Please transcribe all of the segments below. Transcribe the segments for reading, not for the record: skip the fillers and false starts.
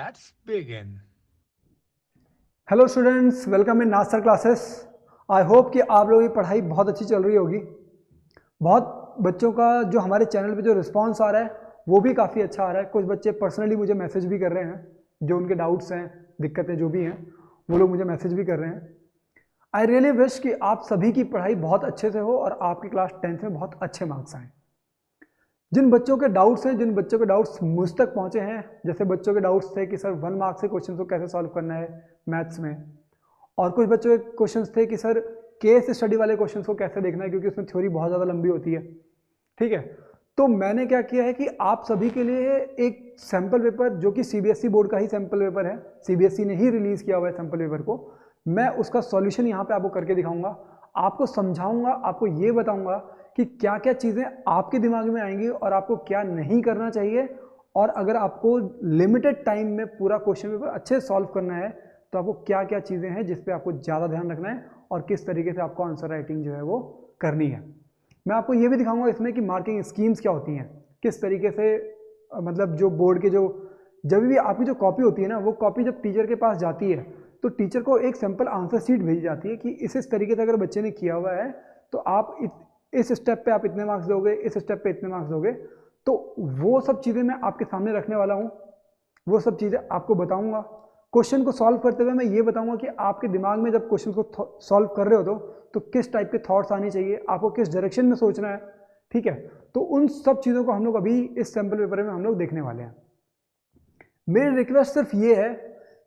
Let's begin. Hello students, welcome in नास्टर classes. I hope कि आप लोगों की पढ़ाई बहुत अच्छी चल रही होगी। बहुत बच्चों का जो हमारे चैनल पे जो रिस्पांस आ रहा है वो भी काफ़ी अच्छा आ रहा है। कुछ बच्चे पर्सनली मुझे मैसेज भी कर रहे हैं, जो उनके डाउट्स हैं, दिक्कतें जो भी हैं, वो लोग मुझे मैसेज भी कर रहे हैं। आई रियली विश कि आप सभी की पढ़ाई बहुत अच्छे से हो और आपकी क्लास 10th में बहुत अच्छे मार्क्स आएँ। जिन बच्चों के डाउट्स हैं, जिन बच्चों के डाउट्स मुझ तक पहुंचे हैं, जैसे बच्चों के डाउट्स थे कि सर 1 मार्क्स के क्वेश्चन को कैसे सॉल्व करना है मैथ्स में, और कुछ बच्चों के क्वेश्चंस थे कि सर केस स्टडी वाले क्वेश्चंस को कैसे देखना है क्योंकि उसमें थ्योरी बहुत ज़्यादा लंबी होती है। ठीक है, तो मैंने क्या किया है कि आप सभी के लिए एक सैम्पल पेपर, जो कि सीबीएसई बोर्ड का ही सैम्पल पेपर है, सीबीएसई ने ही रिलीज़ किया हुआ है सैम्पल पेपर को, मैं उसका सॉल्यूशन यहाँ पे आपको करके दिखाऊंगा, आपको समझाऊंगा, आपको ये बताऊंगा कि क्या क्या चीज़ें आपके दिमाग में आएंगी और आपको क्या नहीं करना चाहिए। और अगर आपको लिमिटेड टाइम में पूरा क्वेश्चन पेपर अच्छे से सॉल्व करना है तो आपको क्या क्या चीज़ें हैं जिस पे आपको ज़्यादा ध्यान रखना है और किस तरीके से आपको आंसर राइटिंग जो है वो करनी है। मैं आपको ये भी दिखाऊंगा इसमें कि मार्किंग स्कीम्स क्या होती हैं, किस तरीके से मतलब जो बोर्ड के जो जब भी आपकी जो कॉपी होती है ना, वो कॉपी जब टीचर के पास जाती है तो टीचर को एक सिंपल आंसर शीट भेजी जाती है कि इस तरीके से अगर बच्चे ने किया हुआ है तो आप इस स्टेप पे आप इतने मार्क्स दोगे, इस स्टेप पे इतने मार्क्स दोगे। तो वो सब चीज़ें मैं आपके सामने रखने वाला हूँ, वो सब चीज़ें आपको बताऊंगा। क्वेश्चन को सॉल्व करते हुए मैं ये बताऊंगा कि आपके दिमाग में जब क्वेश्चन को सॉल्व कर रहे हो तो किस टाइप के थॉट्स आने चाहिए, आपको किस डायरेक्शन में सोचना है। ठीक है, तो उन सब चीज़ों को हम लोग अभी इस सैम्पल पेपर में हम लोग देखने वाले हैं। मेरी रिक्वेस्ट सिर्फ ये है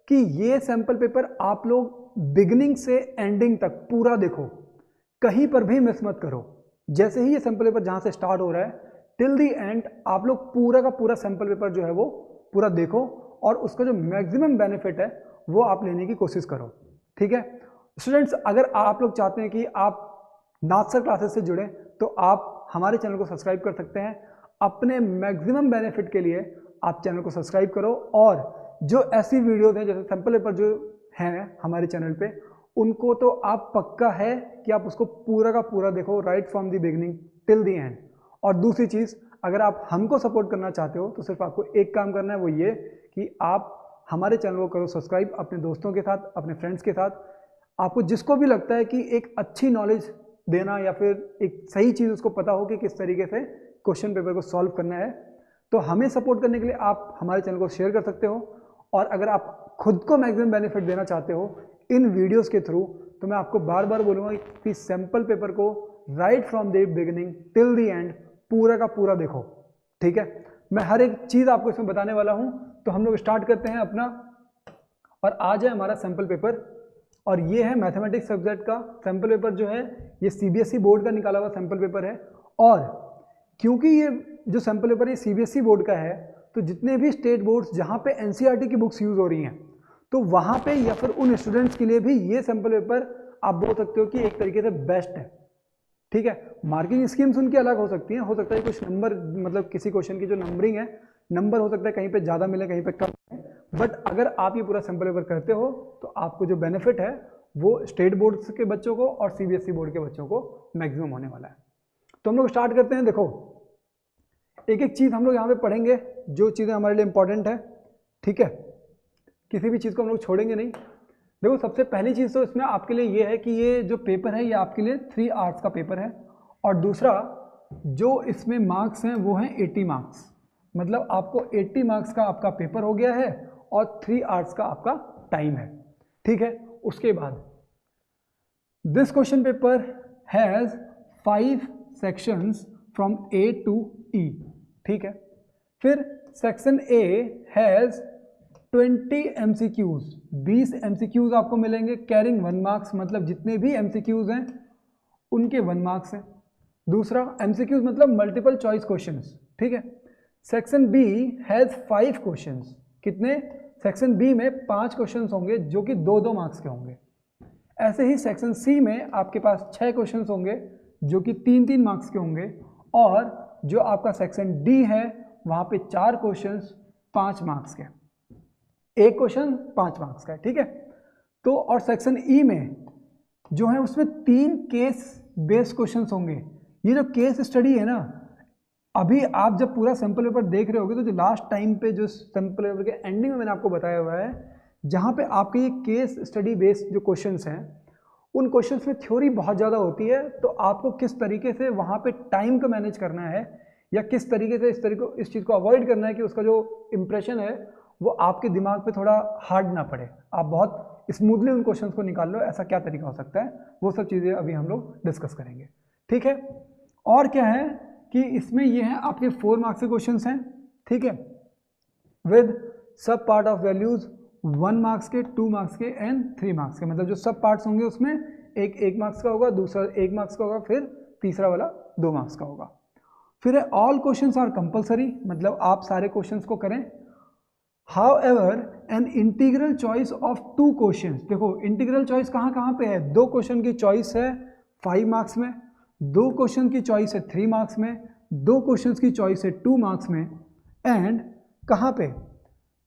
कि ये सैम्पल पेपर आप लोग बिगिनिंग से एंडिंग तक पूरा देखो, कहीं पर भी मिस मत करो। जैसे ही ये सैम्पल पेपर जहां से स्टार्ट हो रहा है टिल दी एंड आप लोग पूरा का पूरा सैम्पल पेपर जो है वो पूरा देखो और उसका जो मैक्सिमम बेनिफिट है वो आप लेने की कोशिश करो। ठीक है स्टूडेंट्स, अगर आप लोग चाहते हैं कि आप नास्टर क्लासेस से जुड़ें तो आप हमारे चैनल को सब्सक्राइब कर सकते हैं। अपने मैक्सिमम बेनिफिट के लिए आप चैनल को सब्सक्राइब करो और जो ऐसी वीडियोज हैं जैसे सैम्पल पेपर जो हैं हमारे चैनल पे, उनको तो आप पक्का है कि आप उसको पूरा का पूरा देखो, right from the beginning till the end. और दूसरी चीज़, अगर आप हमको सपोर्ट करना चाहते हो तो सिर्फ आपको एक काम करना है, वो ये कि आप हमारे चैनल को करो सब्सक्राइब अपने दोस्तों के साथ, अपने फ्रेंड्स के साथ। आपको जिसको भी लगता है कि एक अच्छी नॉलेज देना या फिर एक सही चीज़ उसको पता हो कि किस तरीके से क्वेश्चन पेपर को सॉल्व करना है, तो हमें सपोर्ट करने के लिए आप हमारे चैनल को शेयर कर सकते हो। और अगर आप खुद को मैक्सिमम बेनिफिट देना चाहते हो इन वीडियोस के थ्रू, तो मैं आपको बार बार बोलूँगा कि सैम्पल पेपर को right from the beginning till the end पूरा का पूरा देखो। ठीक है, मैं हर एक चीज़ आपको इसमें बताने वाला हूँ। तो हम लोग स्टार्ट करते हैं अपना, और आज है हमारा सैम्पल पेपर, और ये है मैथमेटिक्स सब्जेक्ट का सैम्पल पेपर जो है ये सीबीएसई बोर्ड का निकाला हुआ सैम्पल पेपर है। और क्योंकि ये जो सैम्पल पेपर है सीबीएसई बोर्ड का है, तो जितने भी स्टेट बोर्ड्स जहाँ पे एनसीईआरटी की बुक्स यूज़ हो रही हैं, तो वहाँ पे या फिर उन स्टूडेंट्स के लिए भी ये सैम्पल पेपर आप बोल सकते हो कि एक तरीके से बेस्ट है। ठीक है, मार्किंग स्कीम्स उनकी अलग हो सकती हैं, हो सकता है कुछ नंबर, मतलब किसी क्वेश्चन की जो नंबरिंग है, नंबर हो सकता है कहीं पे ज़्यादा मिले कहीं पे कम है, बट अगर आप ये पूरा सैम्पल पेपर करते हो तो आपको जो बेनिफिट है वो स्टेट बोर्ड्स के बच्चों को और सीबीएसई बोर्ड के बच्चों को मैक्सिमम होने वाला है। तो हम लोग स्टार्ट करते हैं। देखो, एक एक चीज़ हम लोग यहाँ पे पढ़ेंगे, जो चीज़ें हमारे लिए इंपॉर्टेंट है। ठीक है, किसी भी चीज़ को हम लोग छोड़ेंगे नहीं। देखो, सबसे पहली चीज़ तो इसमें आपके लिए ये है कि ये जो पेपर है ये आपके लिए 3 आवर्स का पेपर है, और दूसरा जो इसमें मार्क्स हैं वो हैं 80 मार्क्स, मतलब आपको 80 मार्क्स का आपका पेपर हो गया है और 3 आवर्स का आपका टाइम है। ठीक है, उसके बाद this question paper has 5 sections from A to E. ठीक है, फिर section A has 20 MCQs, 20 MCQs आपको मिलेंगे कैरिंग 1 मार्क्स, मतलब जितने भी MCQs हैं उनके 1 मार्क्स हैं। दूसरा MCQs मतलब मल्टीपल चॉइस क्वेश्चंस। ठीक है, सेक्शन बी हैज़ 5 क्वेश्चंस, कितने, सेक्शन बी में 5 क्वेश्चंस होंगे जो कि 2-2 मार्क्स के होंगे। ऐसे ही सेक्शन सी में आपके पास 6 क्वेश्चंस होंगे जो कि 3-3 मार्क्स के होंगे, और जो आपका सेक्शन डी है वहाँ पे 4 क्वेश्चंस 5 मार्क्स के, एक क्वेश्चन 5 मार्क्स का है। ठीक है, तो और सेक्शन ई में जो है उसमें 3 केस बेस्ड क्वेश्चंस होंगे। ये जो केस स्टडी है ना, अभी आप जब पूरा सैम्पल पेपर देख रहे होगे तो जो लास्ट टाइम पे जो सैम्पल पेपर के एंडिंग में मैंने आपको बताया हुआ है, जहाँ पे आपके ये केस स्टडी बेस्ड जो क्वेश्चंस हैं, उन क्वेश्चंस में थ्योरी बहुत ज़्यादा होती है, तो आपको किस तरीके से वहाँ पे टाइम को मैनेज करना है या किस तरीके से इस चीज़ को अवॉइड करना है कि उसका जो इम्प्रेशन है वो आपके दिमाग पे थोड़ा हार्ड ना पड़े, आप बहुत स्मूथली उन क्वेश्चंस को निकाल लो, ऐसा क्या तरीका हो सकता है, वो सब चीज़ें अभी हम लोग डिस्कस करेंगे। ठीक है, और क्या है कि इसमें ये है आपके 4 मार्क्स के क्वेश्चंस हैं, ठीक है, विद सब पार्ट ऑफ वैल्यूज 1 मार्क्स के, 2 मार्क्स के एंड 3 मार्क्स के, मतलब जो सब पार्ट्स होंगे उसमें एक 1 मार्क्स का होगा, दूसरा 1 मार्क्स का होगा, फिर तीसरा वाला 2 मार्क्स का होगा। फिर ऑल क्वेश्चंस आर कंपलसरी, मतलब आप सारे क्वेश्चंस को करें। However an integral choice of 2 questions, देखो इंटीग्रल चॉइस कहाँ कहाँ पे है, 2 क्वेश्चन की चॉइस है 5 मार्क्स में, 2 क्वेश्चन की चॉइस है 3 मार्क्स में, 2 क्वेश्चन की चॉइस है 2 मार्क्स में, एंड कहाँ पे,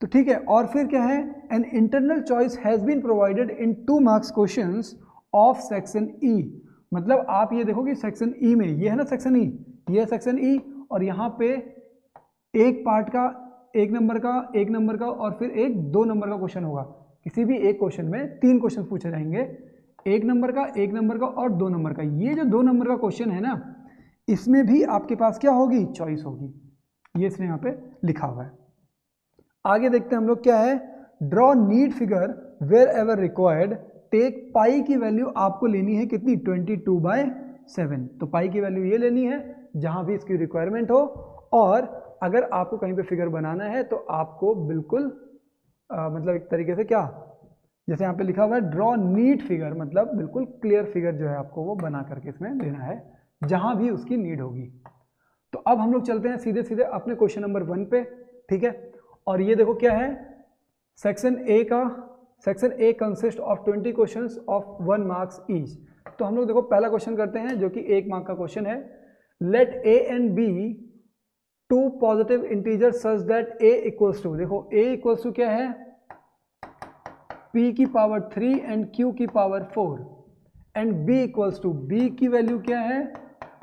तो ठीक है, और फिर क्या है, an internal choice has been provided in 2 marks questions of section E, मतलब आप ये देखो कि सेक्शन ई में ये है ना सेक्शन ई, ये है सेक्शन ई, और यहाँ पे एक पार्ट का 1 नंबर का, 1 नंबर का और फिर एक 2 नंबर का क्वेश्चन होगा। किसी भी एक क्वेश्चन में 3 क्वेश्चन पूछे जाएंगे, 1 नंबर का, 1 नंबर का और 2 नंबर का। ये जो 2 नंबर का क्वेश्चन है ना, इसमें भी आपके पास क्या होगी, चॉइस होगी, ये इसने यहाँ पे लिखा हुआ है। आगे देखते हैं हम लोग क्या है, draw need figure wherever required, take pi की वैल्यू आपको लेनी है कितनी, 22/7, तो पाई की वैल्यू ये लेनी है जहाँ भी इसकी रिक्वायरमेंट हो, और अगर आपको कहीं पे फिगर बनाना है तो आपको बिल्कुल मतलब एक तरीके से क्या, जैसे यहाँ पे लिखा हुआ है ड्रॉ नीड फिगर, मतलब बिल्कुल क्लियर फिगर जो है आपको वो बना करके इसमें लेना है जहाँ भी उसकी नीड होगी। तो अब हम लोग चलते हैं सीधे सीधे अपने क्वेश्चन नंबर 1 पे, ठीक है, और ये देखो क्या है, section A consist of 20 questions of 1 marks each. तो हम लोग देखो पहला क्वेश्चन करते हैं जो कि 1 मार्क का क्वेश्चन है, let a and b 2 positive integer such that a equals to, देखो a इक्वल्स टू क्या है, p की पावर 3 एंड q की power 4, and b equals to, b की वैल्यू क्या है,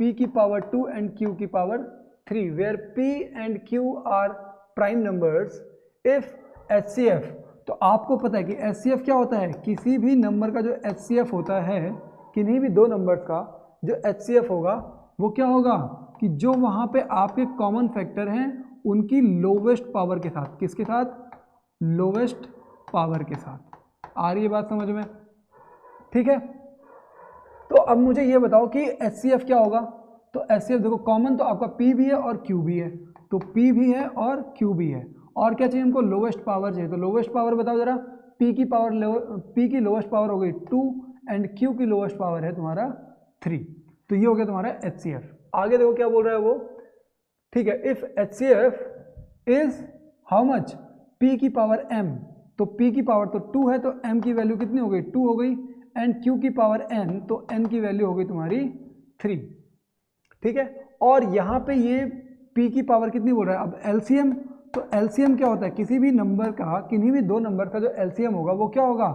p की पावर 2 एंड q की power 3, where p and q are prime numbers if HCF, तो आपको पता है कि HCF क्या होता है, किसी भी नंबर का जो HCF होता है, किन्हीं भी 2 नंबर्स का जो HCF होगा वो क्या होगा कि जो वहाँ पे आपके कॉमन फैक्टर हैं उनकी लोवेस्ट पावर के साथ, किसके साथ, लोवेस्ट पावर के साथ। आ रही है बात समझ में, ठीक है। तो अब मुझे ये बताओ कि HCF क्या होगा, तो HCF देखो कॉमन तो आपका P भी है और Q भी है, तो P भी है और Q भी है, और क्या चाहिए हमको, लोवेस्ट पावर चाहिए, तो लोवेस्ट पावर बताओ जरा, P की लोवेस्ट पावर हो गई 2 एंड Q की लोवेस्ट पावर है तुम्हारा 3, तो ये हो गया तुम्हारा HCF। आगे देखो क्या बोल रहा है वो, ठीक है, if HCF is how much, P की पावर m, तो P की पावर तो 2 है, तो m की वैल्यू कितनी हो गई, 2 हो गई, एंड Q की पावर n, तो n की वैल्यू हो गई तुम्हारी 3, ठीक है। और यहाँ पे ये P की पावर कितनी बोल रहा है, अब LCM, तो LCM क्या होता है, किसी भी नंबर का, किन्हीं भी 2 नंबर का जो LCM होगा वो क्या होगा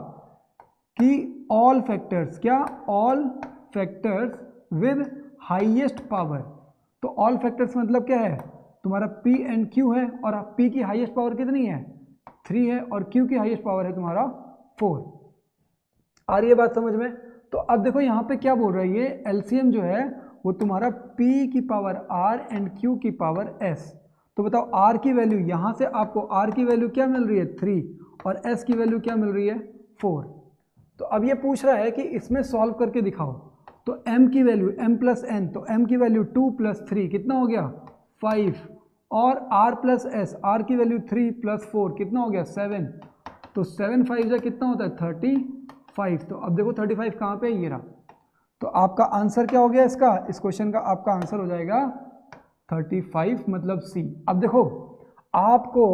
कि ऑल फैक्टर्स, क्या, all factors with highest power, तो ऑल फैक्टर्स मतलब क्या है, तुम्हारा P एंड Q है, और P की हाईएस्ट पावर कितनी है, 3 है, और Q की हाईएस्ट पावर है तुम्हारा 4। आ रही है बात समझ में। तो अब देखो यहाँ पे क्या बोल रहा है, ये LCM जो है वो तुम्हारा P की पावर R एंड Q की पावर S, तो बताओ R की वैल्यू, यहाँ से आपको R की वैल्यू क्या मिल रही है 3, और S की वैल्यू क्या मिल रही है 4। तो अब ये पूछ रहा है कि इसमें सॉल्व करके दिखाओ, तो m की वैल्यू m प्लस n, तो m की वैल्यू 2 प्लस 3 कितना हो गया 5, और r प्लस s, r की वैल्यू 3 प्लस 4 कितना हो गया 7, तो 7 5 जा कितना होता है 35, तो अब देखो 35 कहाँ पे है, ये रहा, तो आपका आंसर क्या हो गया इसका, इस क्वेश्चन का आपका आंसर हो जाएगा 35, मतलब सी। अब देखो आपको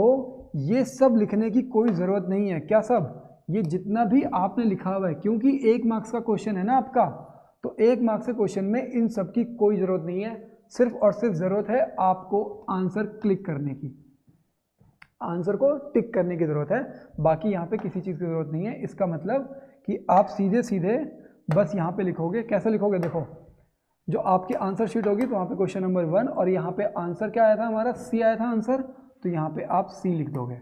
ये सब लिखने की कोई ज़रूरत नहीं है, क्या सब, ये जितना भी आपने लिखा हुआ है, क्योंकि 1 मार्क्स का क्वेश्चन है ना आपका, तो 1 मार्क्स के क्वेश्चन में इन सब की कोई ज़रूरत नहीं है, सिर्फ और सिर्फ ज़रूरत है आपको आंसर क्लिक करने की, आंसर को टिक करने की ज़रूरत है, बाकी यहाँ पे किसी चीज़ की ज़रूरत नहीं है। इसका मतलब कि आप सीधे सीधे बस यहाँ पे लिखोगे, कैसे लिखोगे, देखो जो आपकी आंसर शीट होगी तो वहाँ पे क्वेश्चन नंबर 1 और यहाँ पे आंसर क्या आया था हमारा, सी आया था आंसर, तो यहाँ पे आप सी लिख दोगे।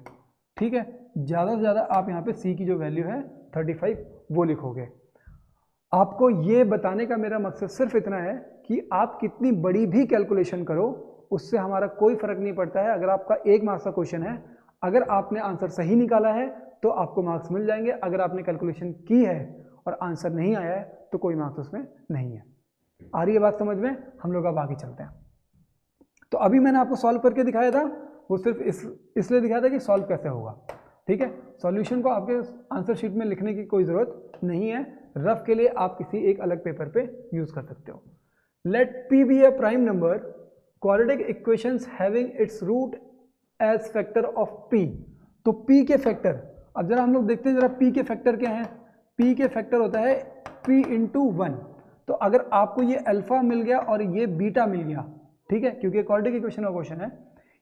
ठीक है, ज़्यादा से ज़्यादा आप यहाँ पे सी की जो वैल्यू है 35 वो लिखोगे। आपको ये बताने का मेरा मकसद सिर्फ इतना है कि आप कितनी बड़ी भी कैलकुलेशन करो उससे हमारा कोई फर्क नहीं पड़ता है। अगर आपका 1 मार्क्स का क्वेश्चन है, अगर आपने आंसर सही निकाला है तो आपको मार्क्स मिल जाएंगे। अगर आपने कैलकुलेशन की है और आंसर नहीं आया है तो कोई मार्क्स उसमें नहीं है। आ रही है बात समझ में? हम लोग अब आगे चलते हैं। तो अभी मैंने आपको सॉल्व करके दिखाया था, वो सिर्फ इसलिए दिखाया था कि सॉल्व कैसे होगा। ठीक है, सॉल्यूशन को आपके आंसर शीट में लिखने की कोई ज़रूरत नहीं है, रफ के लिए आप किसी एक अलग पेपर पे यूज़ कर सकते हो। Let P be a prime number, quadratic equations having its root as factor of P। तो P के फैक्टर, अब जरा हम लोग देखते हैं जरा P के फैक्टर क्या हैं। P के फैक्टर होता है P इंटू 1। तो अगर आपको ये अल्फा मिल गया और ये बीटा मिल गया, ठीक है, क्योंकि क्वाड्रेटिक इक्वेशन का क्वेश्चन है,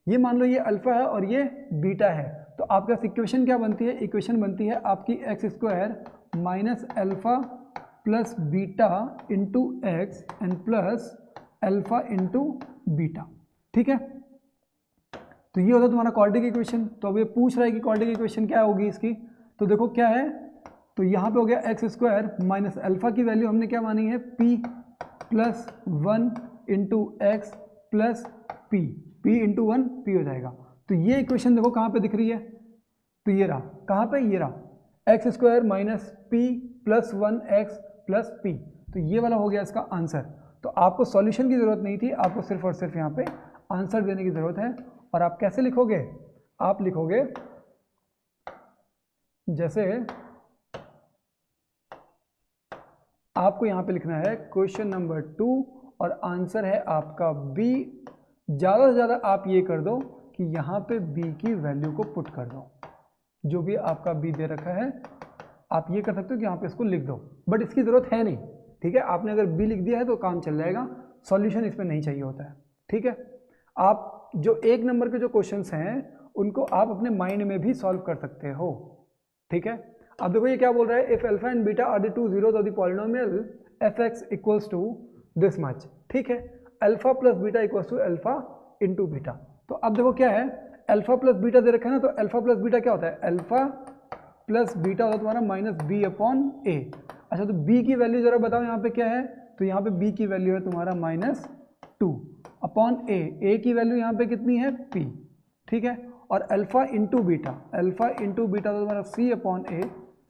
ये मान लो ये अल्फा है और ये बीटा है, तो आपके पास इक्वेशन क्या बनती है, इक्वेशन बनती है आपकी x square minus alpha plus beta into x and plus alpha into beta. ठीक है, तो ये होता है तुम्हारा क्वाड्रेटिक इक्वेशन। तो अब ये पूछ रहा है कि क्वाड्रेटिक इक्वेशन क्या होगी इसकी, तो देखो क्या है, तो यहाँ पे हो गया एक्स स्क्वायर माइनस अल्फा की वैल्यू हमने क्या मानी है, p plus 1 into x plus p into 1 p हो जाएगा। तो ये इक्वेशन देखो कहाँ पे दिख रही है, तो ये रहा, कहाँ पे, ये रहा, x square minus p plus 1 x plus p। तो ये वाला हो गया इसका आंसर। तो आपको सॉल्यूशन की ज़रूरत नहीं थी, आपको सिर्फ और सिर्फ यहाँ पे आंसर देने की ज़रूरत है। और आप कैसे लिखोगे, आप लिखोगे जैसे आपको यहाँ पे लिखना है क्वेश्चन नंबर 2 और आंसर है आपका बी। ज़्यादा से ज़्यादा आप ये कर दो कि यहाँ पे बी की वैल्यू को पुट कर दो, जो भी आपका बी दे रखा है आप ये कर सकते हो कि यहाँ पे इसको लिख दो, बट इसकी ज़रूरत है नहीं। ठीक है, आपने अगर बी लिख दिया है तो काम चल जाएगा, सॉल्यूशन इसमें नहीं चाहिए होता है। ठीक है, आप जो 1 नंबर के जो क्वेश्चंस हैं उनको आप अपने माइंड में भी सॉल्व कर सकते हो। ठीक है, अब देखो ये क्या बोल रहा है, if alpha and beta are the two zeros of the polynomial F X equals to this much. ठीक है, alpha plus beta equals to alpha into beta. तो अब देखो क्या है, अल्फा प्लस बीटा दे रखा है ना, तो अल्फा प्लस बीटा क्या होता है, अल्फा प्लस बीटा होता है तुम्हारा माइनस बी अपॉन ए। अच्छा, तो बी की वैल्यू जरा बताओ यहाँ पे क्या है, तो यहाँ पे बी की वैल्यू है तुम्हारा माइनस 2 अपॉन ए की वैल्यू यहाँ पे कितनी है, पी। ठीक है, और alpha into beta, alpha into beta तो तुम्हारा सी अपॉन ए,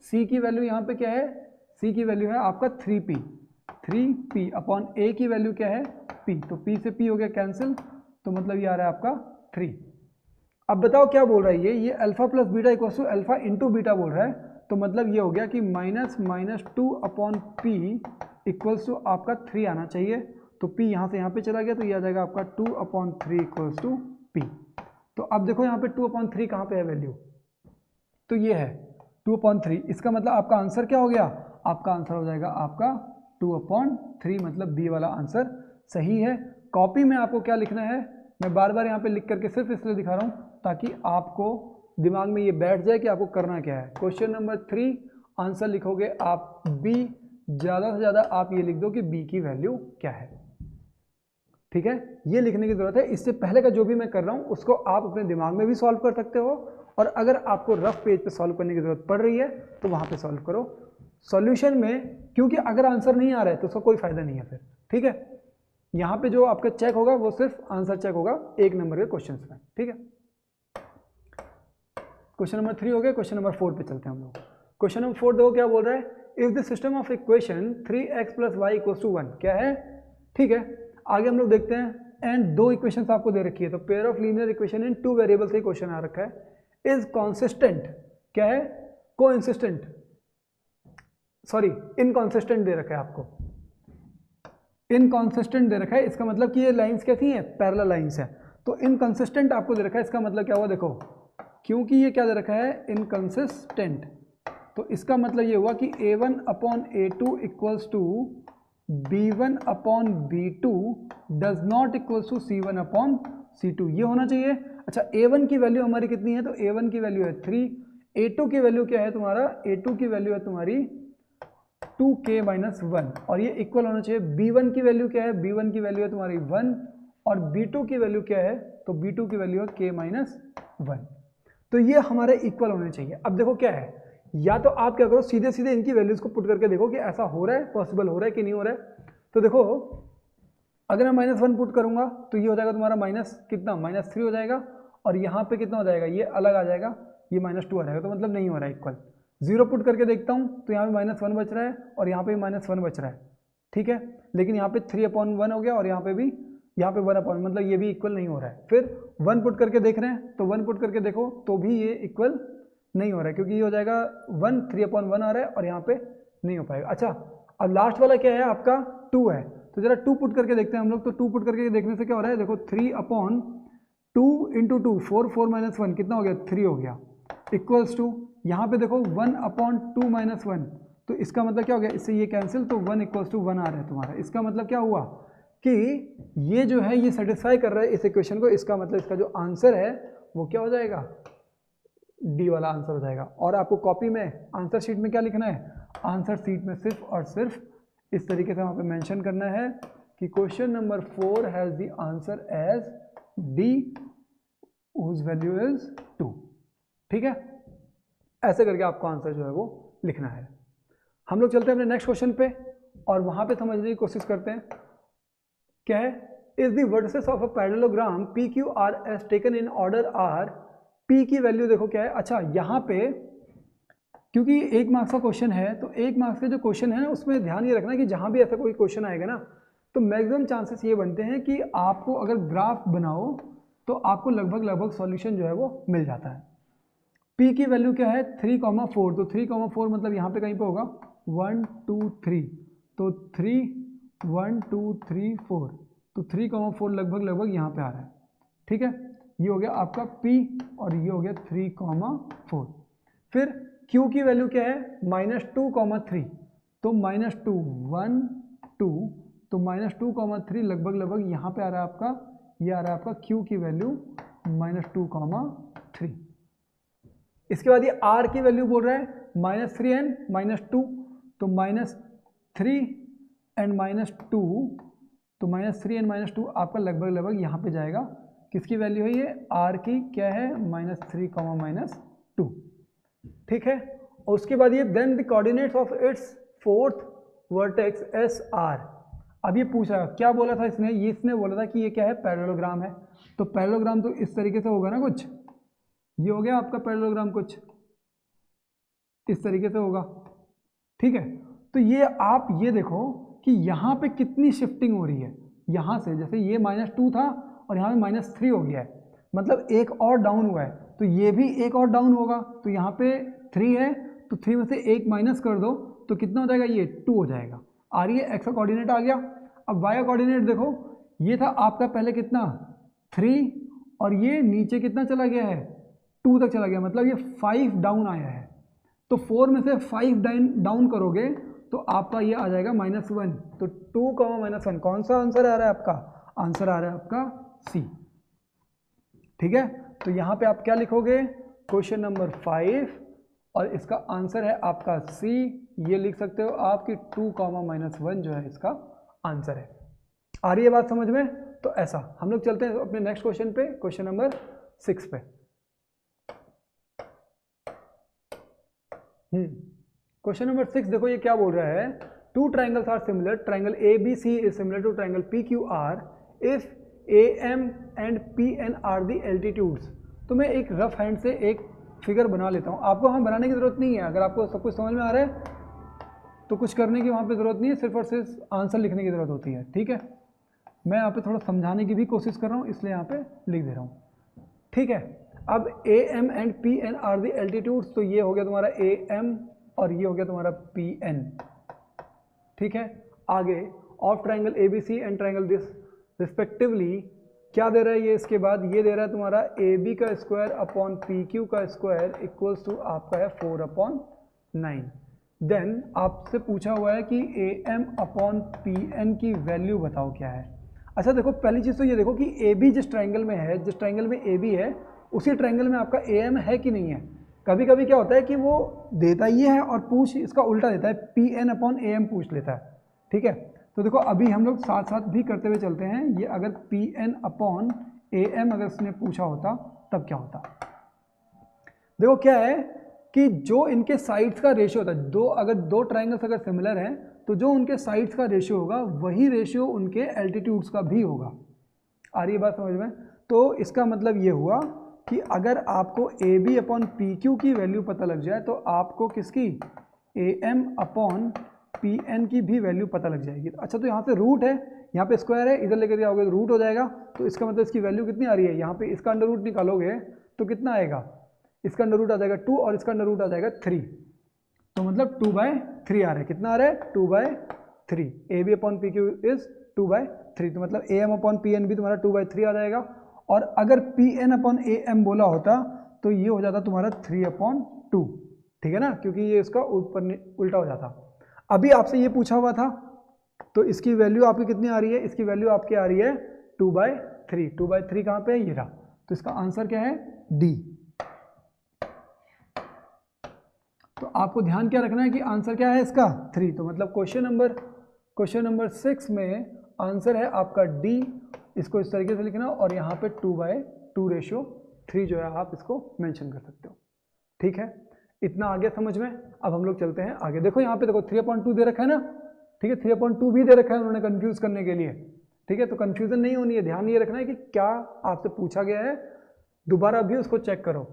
सी की वैल्यू यहाँ पे क्या है, सी की वैल्यू है आपका 3p अपॉन ए की वैल्यू क्या है, p। तो p से p हो गया कैंसिल, तो मतलब ये आ रहा है आपका 3। अब बताओ क्या बोल रहा है, ये alpha plus beta equals to alpha into beta बोल रहा है, तो मतलब ये हो गया कि minus 2 upon p equals to आपका 3 आना चाहिए। तो p यहाँ से यहाँ पे चला गया, तो ये आ जाएगा आपका 2 अपॉन 3 इक्वल्स टू p। तो अब देखो यहाँ पे 2 अपॉन 3 कहाँ पे है वैल्यू, तो ये है 2 अपॉन 3। इसका मतलब आपका आंसर क्या हो गया, आपका आंसर हो जाएगा आपका 2 अपॉन 3, मतलब बी वाला आंसर सही है। कॉपी में आपको क्या लिखना है, मैं बार बार यहाँ पे लिख करके सिर्फ इसलिए दिखा रहा हूँ ताकि आपको दिमाग में ये बैठ जाए कि आपको करना क्या है। क्वेश्चन नंबर 3 आंसर लिखोगे आप बी, ज़्यादा से ज़्यादा आप ये लिख दो कि बी की वैल्यू क्या है। ठीक है, ये लिखने की ज़रूरत है। इससे पहले का जो भी मैं कर रहा हूँ उसको आप अपने दिमाग में भी सॉल्व कर सकते हो, और अगर आपको रफ पेज पे सॉल्व करने की ज़रूरत पड़ रही है तो वहाँ पे सॉल्व करो सॉल्यूशन में, क्योंकि अगर आंसर नहीं आ रहा है तो उसका कोई फ़ायदा नहीं है फिर। ठीक है, यहाँ पे जो आपका चेक होगा वो सिर्फ आंसर चेक होगा 1 नंबर के क्वेश्चन में। ठीक है, क्वेश्चन नंबर 3 हो गया। क्वेश्चन नंबर 4 पे चलते हैं हम लोग। क्वेश्चन नंबर 4 देखो क्या बोल रहा है, if the system of equation 3x plus Y equals to 1, क्या है। ठीक है, आगे हम लोग देखते हैं, एंड 2 इक्वेशंस आपको दे रखी है, तो pair of linear equation in 2 variable से क्वेश्चन आ रखा है, इज कॉन्सिस्टेंट, क्या है, कोइंसिस्टेंट, सॉरी इनकॉन्सिस्टेंट दे रखा है आपको, इनकॉन्सिस्टेंट दे रखा है। इसका मतलब कि ये लाइंस कैसी हैं, पैरेलल लाइंस है। तो इनकंसिस्टेंट आपको दे रखा है, इसका मतलब क्या हुआ, देखो क्योंकि ये क्या दे रखा है, इनकंसिस्टेंट, तो इसका मतलब ये हुआ कि a1 upon a2 equals to b1 upon b2 does not equals to c1 upon c2, ये होना चाहिए। अच्छा, a1 की वैल्यू हमारी कितनी है, तो a1 की वैल्यू है 3, a2 की वैल्यू क्या है तुम्हारा, a2 की वैल्यू है तुम्हारी 2k-1 और ये इक्वल होना चाहिए। b1 की वैल्यू क्या है, b1 की वैल्यू है तुम्हारी 1 और b2 की वैल्यू क्या है, तो b2 की वैल्यू है k-1। तो ये हमारे इक्वल होने चाहिए। अब देखो क्या है, या तो आप क्या करो, सीधे सीधे इनकी वैल्यूज को पुट करके देखो कि ऐसा हो रहा है, पॉसिबल हो रहा है कि नहीं हो रहा है। तो देखो अगर मैं -1 पुट करूंगा तो ये हो जाएगा तुम्हारा माइनस कितना, -3 हो जाएगा और यहाँ पे कितना हो जाएगा, ये अलग आ जाएगा, ये -2 आ जाएगा, तो मतलब नहीं हो रहा है इक्वल। 0 पुट करके देखता हूँ तो यहाँ पे -1 बच रहा है और यहाँ पे -1 बच रहा है, ठीक है। लेकिन यहाँ पे 3/1 हो गया और यहाँ पे भी, यहाँ पे 1/, मतलब ये भी इक्वल नहीं हो रहा है। फिर 1 पुट करके देख रहे हैं तो 1 पुट करके देखो तो भी ये इक्वल नहीं हो रहा है, क्योंकि ये हो जाएगा 1, 3/1 आ रहा है और यहाँ पे नहीं हो पाएगा। अच्छा अब लास्ट वाला क्या है आपका, 2 है, तो जरा 2 पुट करके देखते हैं हम लोग। तो 2 पुट करके देखने से क्या हो रहा है, देखो 3/2 × 2, 4 4 - 1 कितना हो गया, 3 हो गया, इक्वल्स टू यहाँ पे देखो 1/2 - 1, तो इसका मतलब क्या हो गया, इससे ये कैंसिल, तो 1 = 1 आ रहा है तुम्हारा। इसका मतलब क्या हुआ कि ये जो है ये सेटिस्फाई कर रहा है इस इक्वेशन को, इसका मतलब इसका जो आंसर है वो क्या हो जाएगा, डी वाला आंसर हो जाएगा। और आपको कॉपी में आंसर शीट में क्या लिखना है, आंसर शीट में सिर्फ और सिर्फ इस तरीके से वहाँ पे मेंशन करना है कि question number 4 has the answer as D whose value is 2, ठीक है। ऐसे करके आपको आंसर जो है वो लिखना है। हम लोग चलते हैं अपने नेक्स्ट क्वेश्चन पे और वहाँ पे समझने की कोशिश करते हैं। क्या है, is the vertices of a parallelogram P Q R as taken in order are, P की वैल्यू देखो क्या है। अच्छा यहाँ पे क्योंकि 1 मार्क्स का क्वेश्चन है तो 1 मार्क्स के जो क्वेश्चन है ना उसमें ध्यान ये रखना कि जहाँ भी ऐसा कोई क्वेश्चन आएगा ना तो मैक्सिमम चांसेस ये बनते हैं कि आपको अगर ग्राफ बनाओ तो आपको लगभग सॉल्यूशन जो है वो मिल जाता है। P की वैल्यू क्या है 3,4, तो 3,4 मतलब यहाँ पे कहीं पे होगा 1 2 3, तो 3 1 2 3 4, तो 3,4 लगभग यहाँ पे आ रहा है, ठीक है। ये हो गया आपका P और ये हो गया 3,4। फिर Q की वैल्यू क्या है -2,3, तो -2 1 2, तो -2,3 लगभग यहाँ पे आ रहा है आपका, ये आ रहा है आपका Q की वैल्यू -2,3। इसके बाद ये R की वैल्यू बोल रहा है -3 and -2, तो -3 and -2, तो -3 and -2 आपका लगभग यहाँ पे जाएगा। किसकी वैल्यू है ये, R की क्या है -3, -2, ठीक है। और उसके बाद ये then the coordinates of its fourth vertex S are. अब ये पूछ रहा है, क्या बोला था इसने, ये इसने बोला था कि ये क्या है, पैरेललोग्राम है। तो पैरेललोग्राम तो इस तरीके से होगा ना, कुछ ये हो गया आपका पैरेललोग्राम, कुछ इस तरीके से होगा, ठीक है। तो ये आप ये देखो कि यहाँ पे कितनी शिफ्टिंग हो रही है, यहाँ से जैसे ये -2 था और यहाँ पे -3 हो गया है, मतलब एक और डाउन हुआ है, तो ये भी एक और डाउन होगा। तो यहाँ पे 3 है तो 3 में से 1 माइनस कर दो तो कितना हो जाएगा, ये 2 हो जाएगा। आ रही है, एक्स का कोऑर्डिनेट आ गया। अब वाई का कोऑर्डिनेट देखो, ये था आपका पहले कितना 3 और ये नीचे कितना चला गया है 2 तक चला गया, मतलब ये 5 डाउन आया है। तो 4 में से 5 डाउन करोगे तो आपका ये आ जाएगा -1, तो 2, -1 कौन सा आंसर आ रहा है आपका, आंसर आ रहा है आपका सी, ठीक है। तो यहाँ पे आप क्या लिखोगे, क्वेश्चन नंबर 5 और इसका आंसर है आपका सी। ये लिख सकते हो आपकी 2, -1 जो है इसका आंसर है। आ रही है बात समझ में। तो ऐसा हम लोग चलते हैं अपने नेक्स्ट क्वेश्चन पे, क्वेश्चन नंबर 6 पे। क्वेश्चन नंबर 6 देखो ये क्या बोल रहा है, 2 triangles are similar, triangle ABC is similar to triangle PQR if AM and PN are the altitudes. तो मैं एक रफ हैंड से एक फिगर बना लेता हूँ, आपको वहाँ बनाने की ज़रूरत नहीं है। अगर आपको सब कुछ समझ में आ रहा है तो कुछ करने की वहाँ पे ज़रूरत नहीं है, सिर्फ और सिर्फ आंसर लिखने की ज़रूरत होती है, ठीक है। मैं यहाँ पे थोड़ा समझाने की भी कोशिश कर रहा हूँ, इसलिए यहाँ पे लिख दे रहा हूँ, ठीक है। अब AM and PN are the altitudes, तो ये हो गया तुम्हारा AM और ये हो गया तुम्हारा PN, ठीक है। आगे of triangle ABC and triangle this respectively क्या दे रहा है ये, इसके बाद ये दे रहा है तुम्हारा AB का स्क्वायर अपॉन PQ का स्क्वायर इक्वल्स टू आपका है 4/9। देन आपसे पूछा हुआ है कि AM अपॉन PN की वैल्यू बताओ क्या है। अच्छा देखो पहली चीज़ तो ये देखो कि AB जिस ट्राइंगल में है, जिस ट्राइंगल में AB है उसी ट्राइंगल में आपका AM है कि नहीं है। कभी कभी क्या होता है कि वो देता ये है और पूछ इसका उल्टा देता है, Pn/am पूछ लेता है, ठीक है। तो देखो अभी हम लोग साथ साथ भी करते हुए चलते हैं। ये अगर Pn/am अगर इसने पूछा होता तब क्या होता। देखो क्या है कि जो इनके साइड्स का रेशियो होता है, अगर दो ट्राइंगल्स अगर सिमिलर हैं तो जो उनके साइड्स का रेशियो होगा वही रेशियो उनके एल्टीट्यूड्स का भी होगा। आ रही है बात समझ में? तो इसका मतलब ये हुआ कि अगर आपको AB/PQ की वैल्यू पता लग जाए तो आपको किसकी AM/PN की भी वैल्यू पता लग जाएगी। अच्छा तो यहाँ से रूट है, यहाँ पे स्क्वायर है, इधर लेकर जाओगे तो रूट हो जाएगा। तो इसका मतलब इसकी वैल्यू कितनी आ रही है, यहाँ पे इसका अंडर रूट निकालोगे तो कितना आएगा, इसका अंडर रूट आ जाएगा 2 और इसका अंडर रूट आ जाएगा 3। तो मतलब 2/3 आ रहा है। कितना आ रहा है, 2/3। AB/PQ is 2/3। तो मतलब AM/PN भी तुम्हारा 2/3 आ जाएगा। और अगर PN/AM बोला होता तो ये हो जाता तुम्हारा 3/2, ठीक है ना, क्योंकि ये इसका ऊपर उल्टा हो जाता। अभी आपसे ये पूछा हुआ था तो इसकी वैल्यू आपकी कितनी आ रही है, इसकी वैल्यू आपकी आ रही है 2/3। 2/3 कहाँ पे है, ये रहा। तो इसका आंसर क्या है, डी। तो आपको ध्यान क्या रखना है कि आंसर क्या है इसका, 3। तो मतलब क्वेश्चन नंबर 6 में आंसर है आपका डी। इसको इस तरीके से लिखना और यहाँ पे 2/2 रेशियो 3 जो है आप इसको मेंशन कर सकते हो, ठीक है। इतना आगे समझ में। अब हम लोग चलते हैं आगे। देखो यहाँ पे देखो 3/2 दे रखा है ना, ठीक है, 3/2 भी दे रखा है उन्होंने कंफ्यूज करने के लिए, ठीक है। तो कंफ्यूजन नहीं होनी है, ध्यान ये रखना है कि क्या आपसे पूछा गया है, दोबारा भी उसको चेक करो।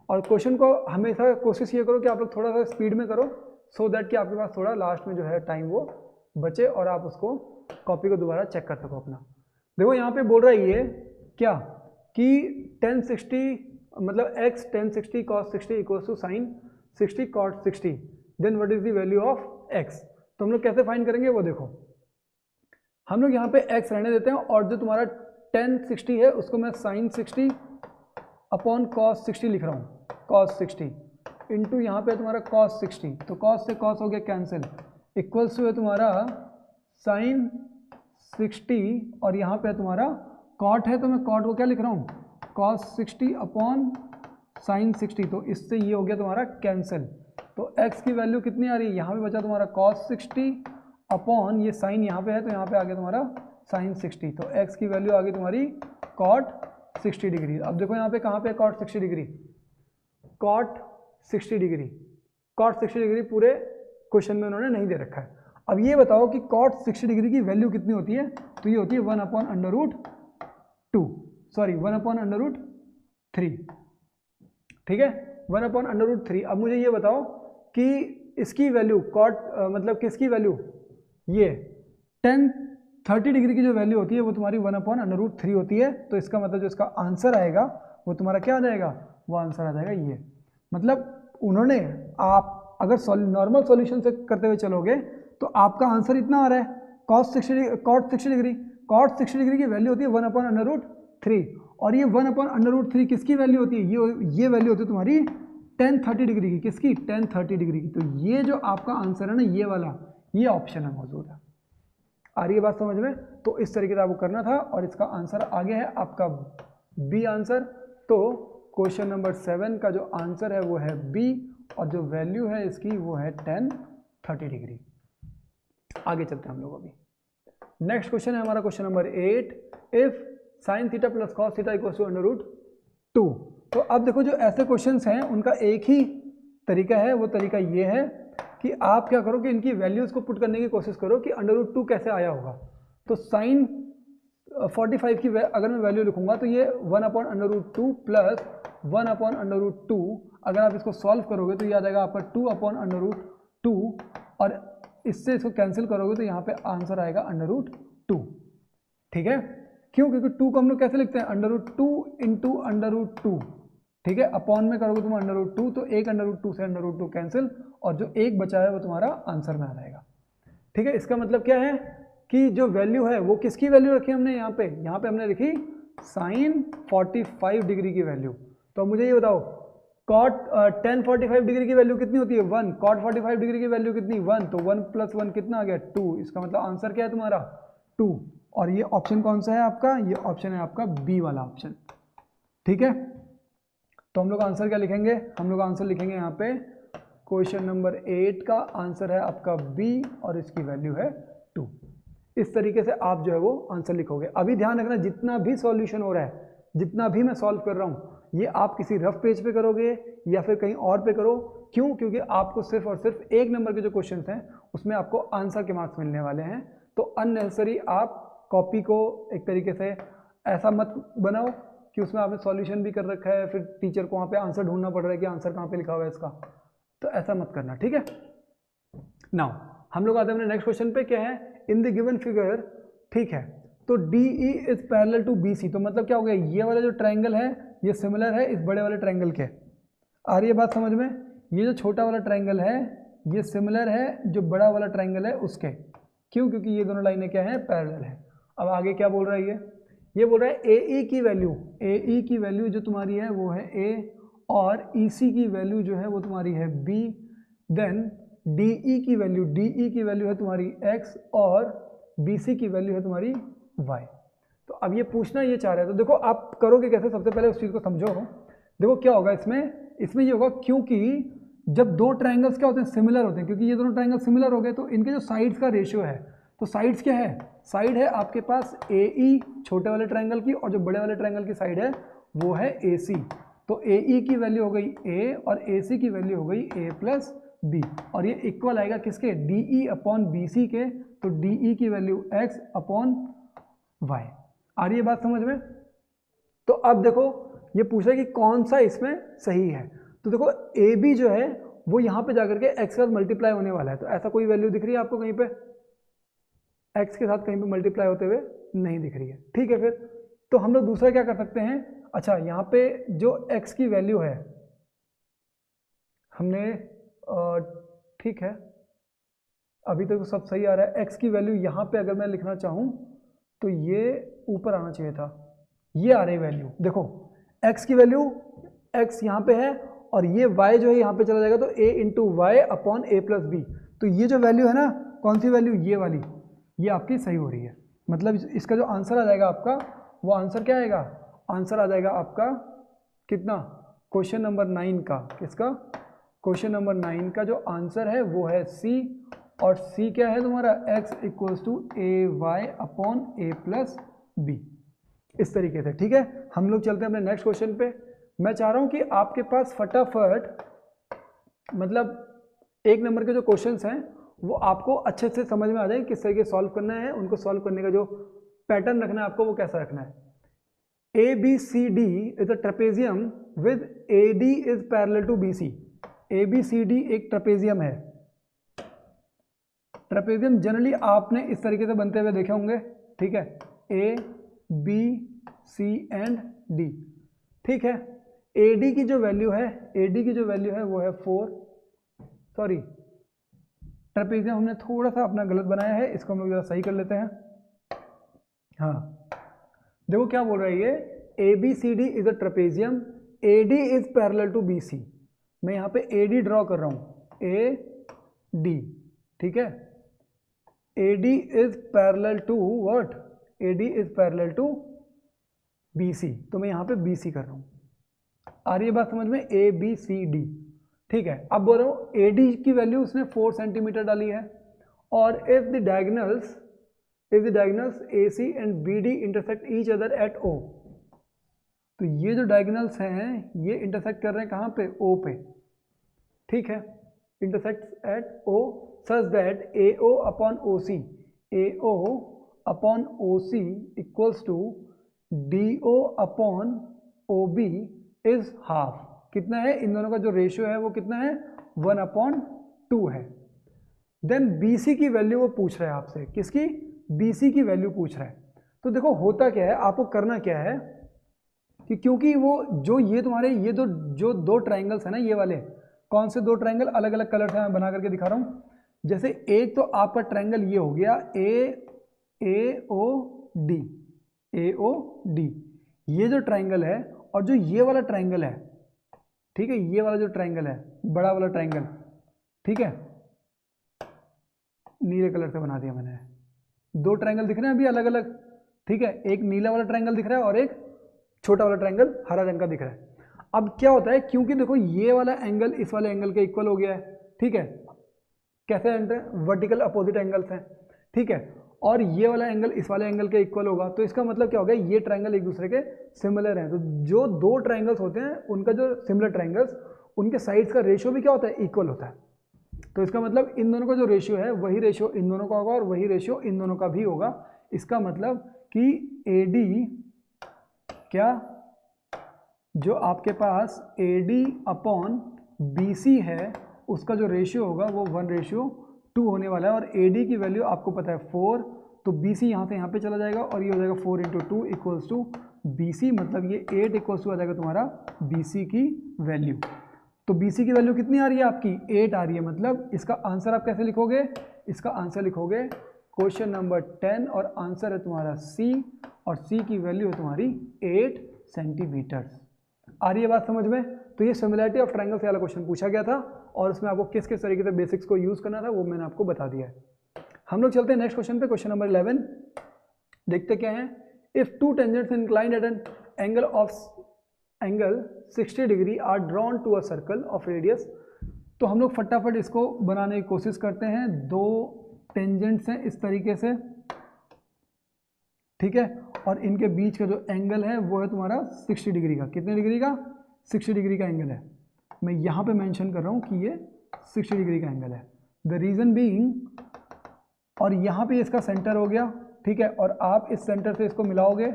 और क्वेश्चन को हमेशा कोशिश ये करो कि आप लोग थोड़ा सा स्पीड में करो, सो दैट कि आपके पास थोड़ा लास्ट में जो है टाइम वो बचे और आप उसको कॉपी को दोबारा चेक कर सको अपना। देखो यहाँ पे बोल रहा है ये क्या कि 1060 मतलब x 1060 cos 60 equals to sine 60 cot 60, then what is the value of x। तो हम लोग कैसे फाइंड करेंगे वो देखो, हम लोग यहाँ पे x रहने देते हैं और जो तुम्हारा 1060 है उसको मैं साइन 60 अपॉन cos 60 लिख रहा हूँ, cos 60 इंटू यहाँ पे तुम्हारा cos 60, तो cos से cos हो गया कैंसिल, इक्वल्स टू है तुम्हारा साइन 60 और यहाँ पे तुम्हारा cot है तो मैं cot को क्या लिख रहा हूँ, cos 60 अपॉन साइन 60, तो इससे ये हो गया तुम्हारा कैंसिल। तो x की वैल्यू कितनी आ रही है, यहाँ पे बचा तुम्हारा cos 60 अपॉन ये साइन यहाँ पे है तो यहाँ पे आ गया तुम्हारा साइन 60, तो x की वैल्यू आ गई तुम्हारी cot 60 डिग्री। अब देखो यहाँ पे कहाँ पे cot 60 degree, cot 60 degree, cot 60 degree पूरे क्वेश्चन में उन्होंने नहीं दे रखा है। अब ये बताओ कि cot 60 डिग्री की वैल्यू कितनी होती है, तो ये होती है 1/√2, सॉरी 1/√3, ठीक है, 1/√3। अब मुझे ये बताओ कि इसकी वैल्यू cot मतलब किसकी वैल्यू, ये 1030 डिग्री की जो वैल्यू होती है वो तुम्हारी 1/√3 होती है। तो इसका मतलब जो इसका आंसर आएगा वो तुम्हारा क्या आ जाएगा, वो आंसर आ जाएगा ये। मतलब उन्होंने, आप अगर नॉर्मल सॉल्यूशन से करते हुए चलोगे तो आपका आंसर इतना आ रहा है cot 60 डिग्री, cot 60 डिग्री की वैल्यू होती है 1/√3 और ये 1/√3 किसकी वैल्यू होती है, ये वैल्यू होती है तुम्हारी 1030 डिग्री की, किसकी, 1030 डिग्री की। तो ये जो आपका आंसर है ना, ये वाला, ये ऑप्शन में मौजूद है। आ रही है बात समझ में? तो इस तरीके से आपको करना था और इसका आंसर आगे है आपका बी आंसर। तो क्वेश्चन नंबर 7 का जो आंसर है वो है बी और जो वैल्यू है इसकी वो है 1030 डिग्री। आगे चलते हैं हम लोग अभी। नेक्स्ट क्वेश्चन है हमारा question number 8, if sine theta plus cos theta equals to √2। तो अब देखो जो ऐसे क्वेश्चंस हैं उनका एक ही तरीका है, वो तरीका ये है कि आप क्या करो कि इनकी वैल्यूज को पुट करने की कोशिश करो कि √2 कैसे आया होगा। तो साइन 45 की अगर मैं वैल्यू लिखूंगा तो ये 1/√2 प्लस 1/√2, अगर आप इसको सॉल्व करोगे तो ये आ जाएगा आपका 2/√2 और इससे इसको कैंसिल करोगे तो यहाँ पे आंसर आएगा √2, ठीक है। क्यों, क्योंकि 2 को हम लोग कैसे लिखते हैं, √2 इंटू √2, ठीक है, अपॉन में करोगे तुम √2 तो एक √2 से √2 कैंसिल और जो एक बचा है वो तुम्हारा आंसर में आ जाएगा, ठीक है। इसका मतलब क्या है कि जो वैल्यू है वो किसकी वैल्यू रखी हमने यहाँ पे हमने लिखी साइन 45 डिग्री की वैल्यू। तो मुझे ये बताओ cot 1045 डिग्री की वैल्यू कितनी होती है, 1, cot 45 डिग्री की वैल्यू कितनी, 1, तो 1 + 1 कितना आ गया, 2। इसका मतलब आंसर क्या है तुम्हारा 2, और ये ऑप्शन कौन सा है आपका, ये ऑप्शन है आपका बी वाला ऑप्शन, ठीक है। तो हम लोग आंसर क्या लिखेंगे, हम लोग आंसर लिखेंगे यहाँ पे क्वेश्चन नंबर 8 का आंसर है आपका बी और इसकी वैल्यू है 2। इस तरीके से आप जो है वो आंसर लिखोगे। अभी ध्यान रखना, जितना भी सॉल्यूशन हो रहा है, जितना भी मैं सॉल्व कर रहा हूँ, ये आप किसी रफ पेज पे करोगे या फिर कहीं और पे करो। क्यों? क्योंकि आपको सिर्फ और सिर्फ 1 नंबर के जो क्वेश्चन हैं उसमें आपको आंसर के मार्क्स मिलने वाले हैं। तो अननेसेसरी आप कॉपी को एक तरीके से ऐसा मत बनाओ कि उसमें आपने सॉल्यूशन भी कर रखा है, फिर टीचर को वहाँ पे आंसर ढूंढना पड़ रहा है कि आंसर कहाँ पे लिखा हुआ है इसका। तो ऐसा मत करना, ठीक है। नाउ हम लोग आते हैं अपने नेक्स्ट क्वेश्चन पे। क्या है? इन द गिवन फिगर, ठीक है, तो DE is parallel to BC। तो मतलब क्या हो गया, ये वाला जो ट्रायंगल है ये सिमिलर है इस बड़े वाले ट्रायंगल के। आ रही है बात समझ में? ये जो छोटा वाला ट्रायंगल है ये सिमिलर है जो बड़ा वाला ट्रायंगल है उसके। क्यों? क्योंकि ये दोनों लाइनें क्या है, पैरेलल है। अब आगे क्या बोल रहा है ये बोल रहा है AE की वैल्यू, AE की वैल्यू जो तुम्हारी है वो है A और EC की वैल्यू जो है वो तुम्हारी है B। देन DE की वैल्यू है तुम्हारी X और BC की वैल्यू है तुम्हारी Y। तो अब ये पूछना ये चाह रहा है, तो देखो आप करोगे कैसे, सबसे पहले उस चीज़ को समझो। देखो क्या होगा इसमें ये होगा, क्योंकि जब दो ट्रायंगल्स क्या होते हैं, सिमिलर होते हैं, क्योंकि ये दोनों ट्रायंगल सिमिलर हो गए तो इनके जो साइड्स का रेशियो है, तो साइड्स क्या है, साइड है आपके पास AE छोटे वाले ट्रायंगल की और जो बड़े वाले ट्रायंगल की साइड है वो है AC। तो AE की वैल्यू हो गई A और AC की वैल्यू हो गई A प्लस B और ये इक्वल आएगा किसके, DE अपॉन BC के। तो DE की वैल्यू X अपॉन Y। आ रही है बात समझ में? तो अब देखो ये पूछ रहा है कि कौन सा इसमें सही है। तो देखो AB जो है वो यहाँ पे जाकर के X के साथ मल्टीप्लाई होने वाला है, तो ऐसा कोई वैल्यू दिख रही है आपको कहीं पे? X के साथ कहीं पे मल्टीप्लाई होते हुए नहीं दिख रही है, ठीक है। फिर तो हम लोग दूसरा क्या कर सकते हैं, अच्छा यहाँ पे जो X की वैल्यू है हमने, ठीक है अभी तक तो सब सही आ रहा है। X की वैल्यू यहाँ पे अगर मैं लिखना चाहूँ तो ये ऊपर आना चाहिए था, ये आ रही वैल्यू। देखो X की वैल्यू, X यहाँ पे है और ये Y जो है यहाँ पे चला जाएगा, तो A into Y upon A plus B। तो ये जो वैल्यू है ना, कौन सी वैल्यू, ये वाली, ये आपकी सही हो रही है। मतलब इसका जो आंसर आ जाएगा आपका, वो आंसर क्या आएगा, आंसर आ जाएगा आपका कितना, क्वेश्चन नंबर 9 का। किसका? क्वेश्चन नंबर 9 का जो आंसर है वो है C, और C क्या है तुम्हारा, X equals to AY upon A plus B। इस तरीके से, ठीक है। हम लोग चलते हैं अपने नेक्स्ट क्वेश्चन पे। मैं चाह रहा हूं कि आपके पास फटाफट, मतलब 1 नंबर के जो क्वेश्चंस हैं वो आपको अच्छे से समझ में आ जाए किस तरीके सॉल्व करना है, उनको सॉल्व करने का जो पैटर्न रखना है आपको वो कैसा रखना है। ABCD is a trapezium with AD is parallel to BC। ABCD एक ट्रेपेजियम है। ट्रेपेजियम जनरली आपने इस तरीके से बनते हुए देखे होंगे, ठीक है, A B C and D, ठीक है। AD की जो वैल्यू है, AD की जो वैल्यू है वो है 4। सॉरी, ट्रेपेजियम हमने थोड़ा सा अपना गलत बनाया है, इसको हम लोग जरा सही कर लेते हैं। हाँ देखो क्या बोल रहा है ये, ABCD is a trapezium, AD is parallel to BC। मैं यहाँ पे AD ड्रॉ कर रहा हूँ, AD, ठीक है। AD is parallel to what, AD is parallel to BC, तो मैं यहाँ पे BC कर रहा हूँ। आ रही है बात समझ में, ABCD, ठीक है। अब बोल रहा हूँ AD की वैल्यू उसने 4 सेंटीमीटर डाली है, और if the diagonals AC and BD intersect each other at O। तो ये जो डायगोनल्स हैं ये इंटरसेक्ट कर रहे हैं कहाँ पे, O पे, ठीक है, intersect at O such that AO upon OC, AO upon OC equals to DO upon OB is half. कितना है, इन दोनों का जो रेशियो है वो कितना है, 1/2 है। देन BC की वैल्यू वो पूछ रहा है आपसे, किसकी, BC की वैल्यू पूछ रहा है। तो देखो होता क्या है, आपको करना क्या है कि क्योंकि वो जो ये तुम्हारे ये जो दो ट्राइंगल्स है ना, ये वाले कौन से दो ट्राइंगल, अलग अलग कलर से मैं बना करके दिखा रहा हूँ। जैसे एक तो आपका ट्राइंगल ये हो गया AOD, ये जो ट्राइंगल है, और जो ये वाला ट्राइंगल है, ठीक है, ये वाला जो ट्राइंगल है, बड़ा वाला ट्राइंगल, ठीक है, नीले कलर से बना दिया मैंने। दो ट्राइंगल दिख रहे हैं अभी अलग अलग, ठीक है, एक नीला वाला ट्राइंगल दिख रहा है और एक छोटा वाला ट्राइंगल हरा रंग का दिख रहा है। अब क्या होता है, क्योंकि देखो ये वाला एंगल इस वाले एंगल के इक्वल हो गया है, ठीक है, कैसे वर्टिकल अपोजिट एंगल्स हैं, ठीक है, और ये वाला एंगल इस वाले एंगल के इक्वल होगा, तो इसका मतलब क्या हो गया, ये ट्रायंगल एक दूसरे के सिमिलर हैं। तो जो दो ट्रायंगल्स होते हैं उनका जो सिमिलर ट्रायंगल्स, उनके साइड्स का रेशियो भी क्या होता है, इक्वल होता है। तो इसका मतलब इन दोनों का जो रेशियो है वही रेशियो इन दोनों का होगा और वही रेशियो इन दोनों का भी होगा। इसका मतलब कि AD क्या, जो आपके पास AD अपॉन BC है उसका जो रेशियो होगा वो 1:2 होने वाला है। और AD की वैल्यू आपको पता है 4, तो BC यहाँ से यहाँ पे चला जाएगा और ये हो जाएगा 4 × 2 = BC, मतलब ये 8 = आ जाएगा तुम्हारा BC की वैल्यू। तो BC की वैल्यू कितनी आ रही है आपकी, 8 आ रही है। मतलब इसका आंसर आप कैसे लिखोगे, इसका आंसर लिखोगे क्वेश्चन नंबर 10 और आंसर है तुम्हारा C, और C की वैल्यू है तुम्हारी 8 सेंटीमीटर। आ रही है बात समझ में। तो ये सिमिलरिटी ऑफ ट्रायंगल्स वाला क्वेश्चन पूछा गया था और उसमें आपको किस किस तरीके से बेसिक्स को यूज़ करना था वो मैंने आपको बता दिया है। हम लोग चलते हैं नेक्स्ट क्वेश्चन पे, क्वेश्चन नंबर 11। देखते क्या है, if two tangents inclined at an angle 60 degree are drawn to a circle of radius. तो हम लोग फटाफट इसको बनाने की कोशिश करते हैं। दो टेंजेंट्स हैं इस तरीके से, ठीक है, और इनके बीच का जो एंगल है वो है तुम्हारा 60 डिग्री का। कितने डिग्री का, 60 डिग्री का एंगल है। मैं यहाँ पे मेंशन कर रहा हूँ कि ये 60 डिग्री का एंगल है। द रीज़न बीइंग, और यहाँ पे इसका सेंटर हो गया, ठीक है, और आप इस सेंटर से इसको मिलाओगे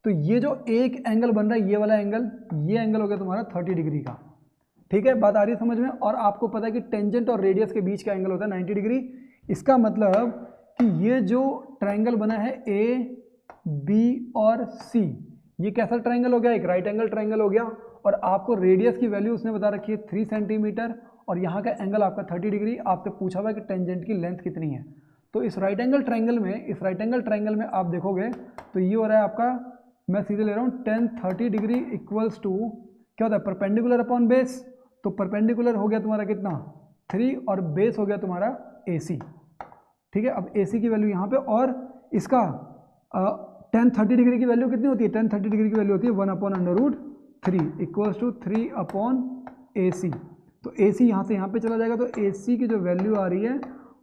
तो ये जो एक एंगल बन रहा है, ये वाला एंगल, ये एंगल हो गया तुम्हारा 30 डिग्री का, ठीक है, बात आ रही है समझ में। और आपको पता है कि टेंजेंट और रेडियस के बीच का एंगल होता है 90 डिग्री। इसका मतलब कि ये जो ट्राइंगल बना है AB और C, ये कैसा ट्राइंगल हो गया, एक राइट एंगल ट्राइंगल हो गया। और आपको रेडियस की वैल्यू उसने बता रखी है 3 सेंटीमीटर और यहाँ का एंगल आपका 30 डिग्री। आपसे पूछा हुआ है कि टेंजेंट की लेंथ कितनी है। तो इस राइट एंगल ट्राइंगल में आप देखोगे तो ये हो रहा है आपका, मैं सीधे ले रहा हूँ 10 30 डिग्री इक्वल्स टू क्या होता है, परपेंडिकुलर अपॉन बेस। तो परपेंडिकुलर हो गया तुम्हारा कितना 3 और बेस हो गया तुम्हारा AC, ठीक है। अब AC की वैल्यू यहाँ पे, और इसका 10 30 डिग्री की वैल्यू कितनी होती है, 10 30 डिग्री की वैल्यू होती है 1/√3 इक्वल्स टू 3/AC। तो AC यहाँ से यहाँ पे चला जाएगा, तो AC की जो वैल्यू आ रही है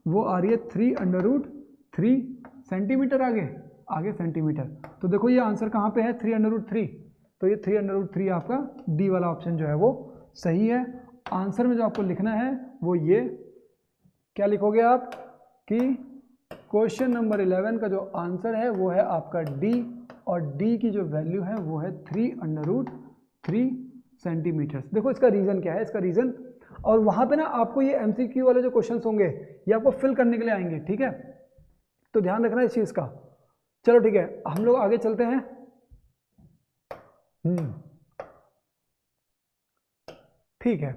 वो आ रही है 3/3 सेंटीमीटर, आगे सेंटीमीटर। तो देखो ये आंसर कहाँ पे है, 3/3। तो ये 3/3 आपका डी वाला ऑप्शन जो है वो सही है। आंसर में जो आपको लिखना है वो ये क्या लिखोगे आप कि क्वेश्चन नंबर 11 का जो आंसर है वो है आपका डी, और डी की जो वैल्यू है वो है 3/3 सेंटीमीटर। देखो इसका रीज़न क्या है, इसका रीज़न, और वहाँ पे ना आपको ये MCQ वाले जो क्वेश्चंस होंगे ये आपको फिल करने के लिए आएंगे, ठीक है, तो ध्यान रखना इस चीज़ का। चलो ठीक है, हम लोग आगे चलते हैं। ठीक है,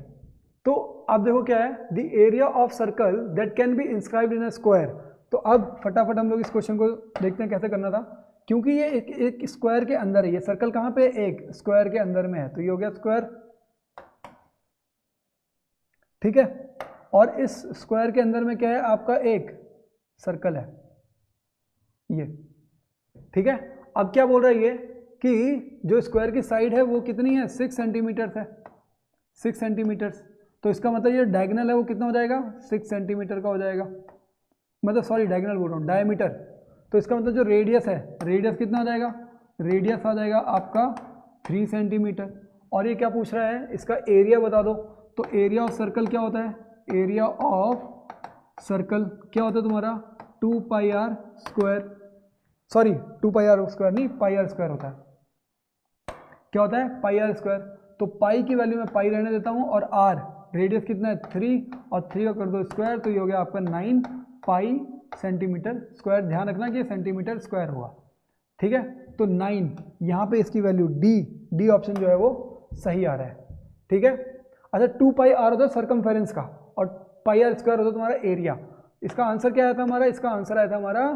तो अब देखो क्या है, the area of circle that can be inscribed in a square. तो अब फटाफट हम लोग इस क्वेश्चन को देखते हैं कैसे करना था, क्योंकि ये एक स्क्वायर के अंदर है। ये सर्कल कहाँ पे, एक स्क्वायर के अंदर में है, तो ये हो गया स्क्वायर, ठीक है। और इस स्क्वायर के अंदर में क्या है, आपका एक सर्कल है ये, ठीक है। अब क्या बोल रहा है ये कि जो स्क्वायर की साइड है वो कितनी है, 6 सेंटीमीटर है, 6 सेंटीमीटर। तो इसका मतलब ये डायगोनल है वो कितना हो जाएगा, 6 सेंटीमीटर का हो जाएगा, मतलब सॉरी डायगोनल बोल रहा हूँ, डायमीटर। तो इसका मतलब जो रेडियस है, रेडियस कितना हो जाएगा, रेडियस आ जाएगा आपका 3 सेंटीमीटर। और ये क्या पूछ रहा है, इसका एरिया बता दो। तो एरिया ऑफ सर्कल क्या होता है, एरिया ऑफ सर्कल क्या होता है तुम्हारा 2πr square, sorry 2πr square नहीं, πr स्क्वायर होता है। क्या होता है, πr स्क्वायर। तो पाई की वैल्यू में पाई रहने देता हूँ, और r रेडियस कितना है 3, और 3 का कर दो स्क्वायर, तो ये हो गया आपका 9 पाई सेंटीमीटर स्क्वायर। ध्यान रखना कि सेंटीमीटर स्क्वायर होगा, ठीक है। तो 9 यहाँ पे इसकी वैल्यू डी ऑप्शन जो है वो सही आ रहा है, ठीक है। अच्छा 2πr होता है सर्कमफेरेंस का, और πr स्क्वायर होता है तुम्हारा एरिया। इसका आंसर क्या आया था हमारा, इसका आंसर आया था हमारा,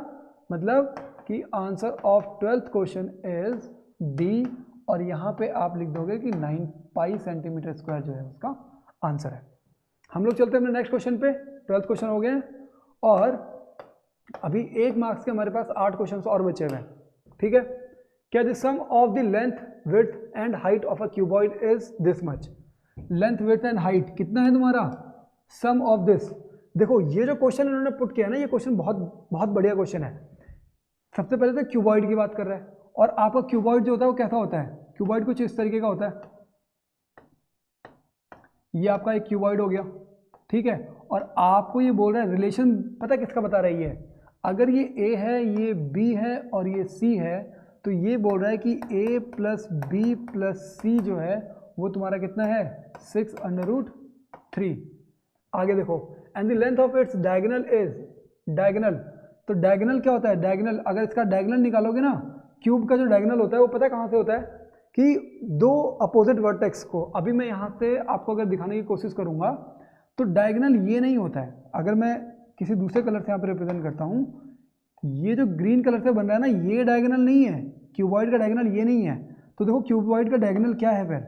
मतलब कि answer of 12th question is D, और यहाँ पे आप लिख दोगे कि 9 पाई सेंटीमीटर स्क्वायर जो है उसका आंसर है। हम लोग चलते हैं अपने नेक्स्ट क्वेश्चन पे। 12th क्वेश्चन हो गए, और अभी 1 मार्क्स के हमारे पास 8 क्वेश्चन और बचे हुए हैं, ठीक है। क्या the sum of the length width and height of a cuboid is this much. Length width and height कितना है तुम्हारा, सम ऑफ दिस। देखो ये जो क्वेश्चन इन्होंने पुट किया ना, ये क्वेश्चन बहुत बहुत बढ़िया क्वेश्चन है। सबसे पहले तो क्यूबॉइड की बात कर रहा है, और आपका क्यूबॉइड जो होता है वो कैसा होता है, क्यूबॉइड कुछ इस तरीके का होता है। ये आपका एक क्यूबॉइड हो गया, ठीक है। और आपको ये बोल रहा है रिलेशन, पता किसका बता रही है, अगर ये A है, ये B है और ये C है, तो ये बोल रहा है कि A प्लस बी प्लस सी जो है वो तुम्हारा कितना है, 6√3। आगे देखो, and the length of its diagonal is, diagonal, तो डायगोनल क्या होता है, डायगोनल, अगर इसका डायगोनल निकालोगे ना, क्यूब का जो डायगोनल होता है वो पता है कहाँ से होता है, कि दो अपोजिट वर्टेक्स को, अभी मैं यहाँ से आपको अगर दिखाने की कोशिश करूँगा तो डायगोनल ये नहीं होता है। अगर मैं किसी दूसरे कलर से यहाँ पर रिप्रेजेंट करता हूँ, ये जो ग्रीन कलर से बन रहा है ना, ये डायगोनल नहीं है, क्यूबॉइड का डायगोनल ये नहीं है। तो देखो क्यूबॉइड का डायगोनल क्या है फिर,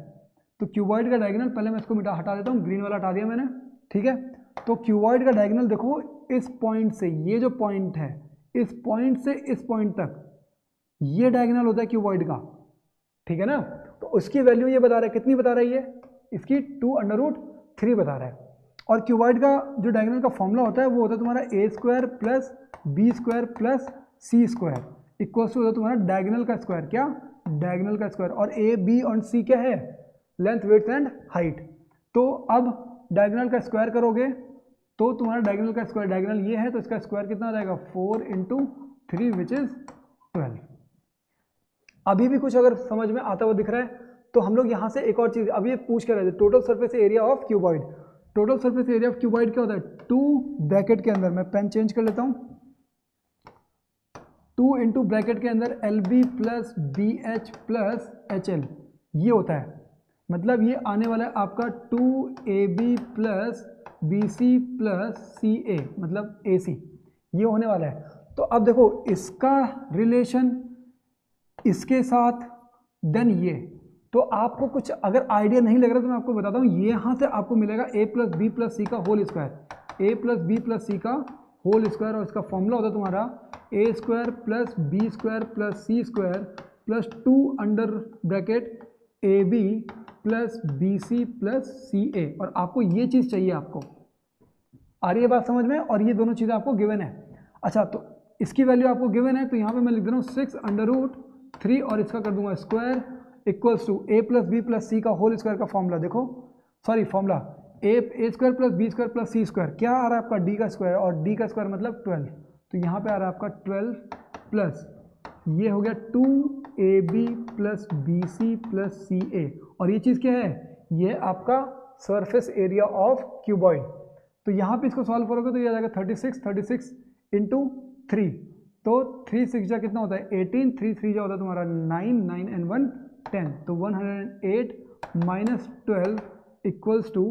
तो क्यूबॉइड का डायगोनल, पहले मैं इसको हटा देता हूँ, ग्रीन वाला हटा दिया मैंने, ठीक है। तो क्यूबॉइड का डायगोनल देखो, इस पॉइंट से, ये जो पॉइंट है, इस पॉइंट से इस पॉइंट तक, ये डायगोनल होता है क्यूबॉइड का, ठीक है ना। तो उसकी वैल्यू ये बता रहा है, कितनी बता रही है, इसकी 2√3 बता रहा है। और क्यूबॉइड का जो डायगोनल का फॉर्मूला होता है वो होता है तुम्हारा a² plus b² plus c² equals to होता है तुम्हारा डायगोनल का स्क्वायर, क्या, डायगोनल का स्क्वायर। और a, b और c क्या है, लेंथ विड्थ एंड हाइट। तो अब डायगोनल का स्क्वायर करोगे तो तुम्हारा डायगोनल का स्क्वायर, डायगोनल ये है तो इसका स्क्वायर कितना आ जाएगा, 4 × 3 विच इज 12। अभी भी कुछ अगर समझ में आता हुआ दिख रहा है तो हम लोग यहाँ से एक और चीज़ अभी पूछ कर रहे थे, total surface area of cuboid. Total surface area of cuboid क्या होता है, 2 ब्रैकेट के अंदर, मैं पेन चेंज कर लेता हूँ, 2 × ब्रैकेट के अंदर LB plus BH plus HL, ये होता है। मतलब ये आने वाला है आपका 2AB plus BC plus CA, मतलब AC, ये होने वाला है। तो अब देखो इसका रिलेशन इसके साथ, देन ये, तो आपको कुछ अगर आइडिया नहीं लग रहा तो मैं आपको बताता हूँ, ये यहाँ से आपको मिलेगा a plus B plus C का whole square, a plus B plus C का होल स्क्वायर, और इसका फॉर्मूला होता है तुम्हारा a² plus b² plus c² plus 2 under bracket AB plus BC plus CA। और आपको ये चीज़ चाहिए, आपको आ रही है बात समझ में, और ये दोनों चीज़ें आपको गिवन है। अच्छा, तो इसकी वैल्यू आपको गिवन है, तो यहाँ पे मैं लिख दे रहा हूँ 6√3 और इसका कर दूंगा square equals to a plus B plus C का होल स्क्वायर का फॉर्मूला, देखो sorry formula a² plus b² plus c², क्या आ रहा है आपका d का स्क्वायर, और d का स्क्वायर मतलब 12, तो यहाँ पे आ रहा है आपका 12 प्लस ये हो गया 2ab plus bc plus ca, और ये चीज़ क्या है, ये आपका सरफेस एरिया ऑफ क्यूबॉइड। तो यहाँ पे इसको सॉल्व करोगे तो ये आ जाएगा 36 × 3, तो 3 6 जा कितना होता है 18, 3 3 जा होता है तुम्हारा 9, 9 and 1 10, तो 108 माइनस 12 इक्वल्स टू,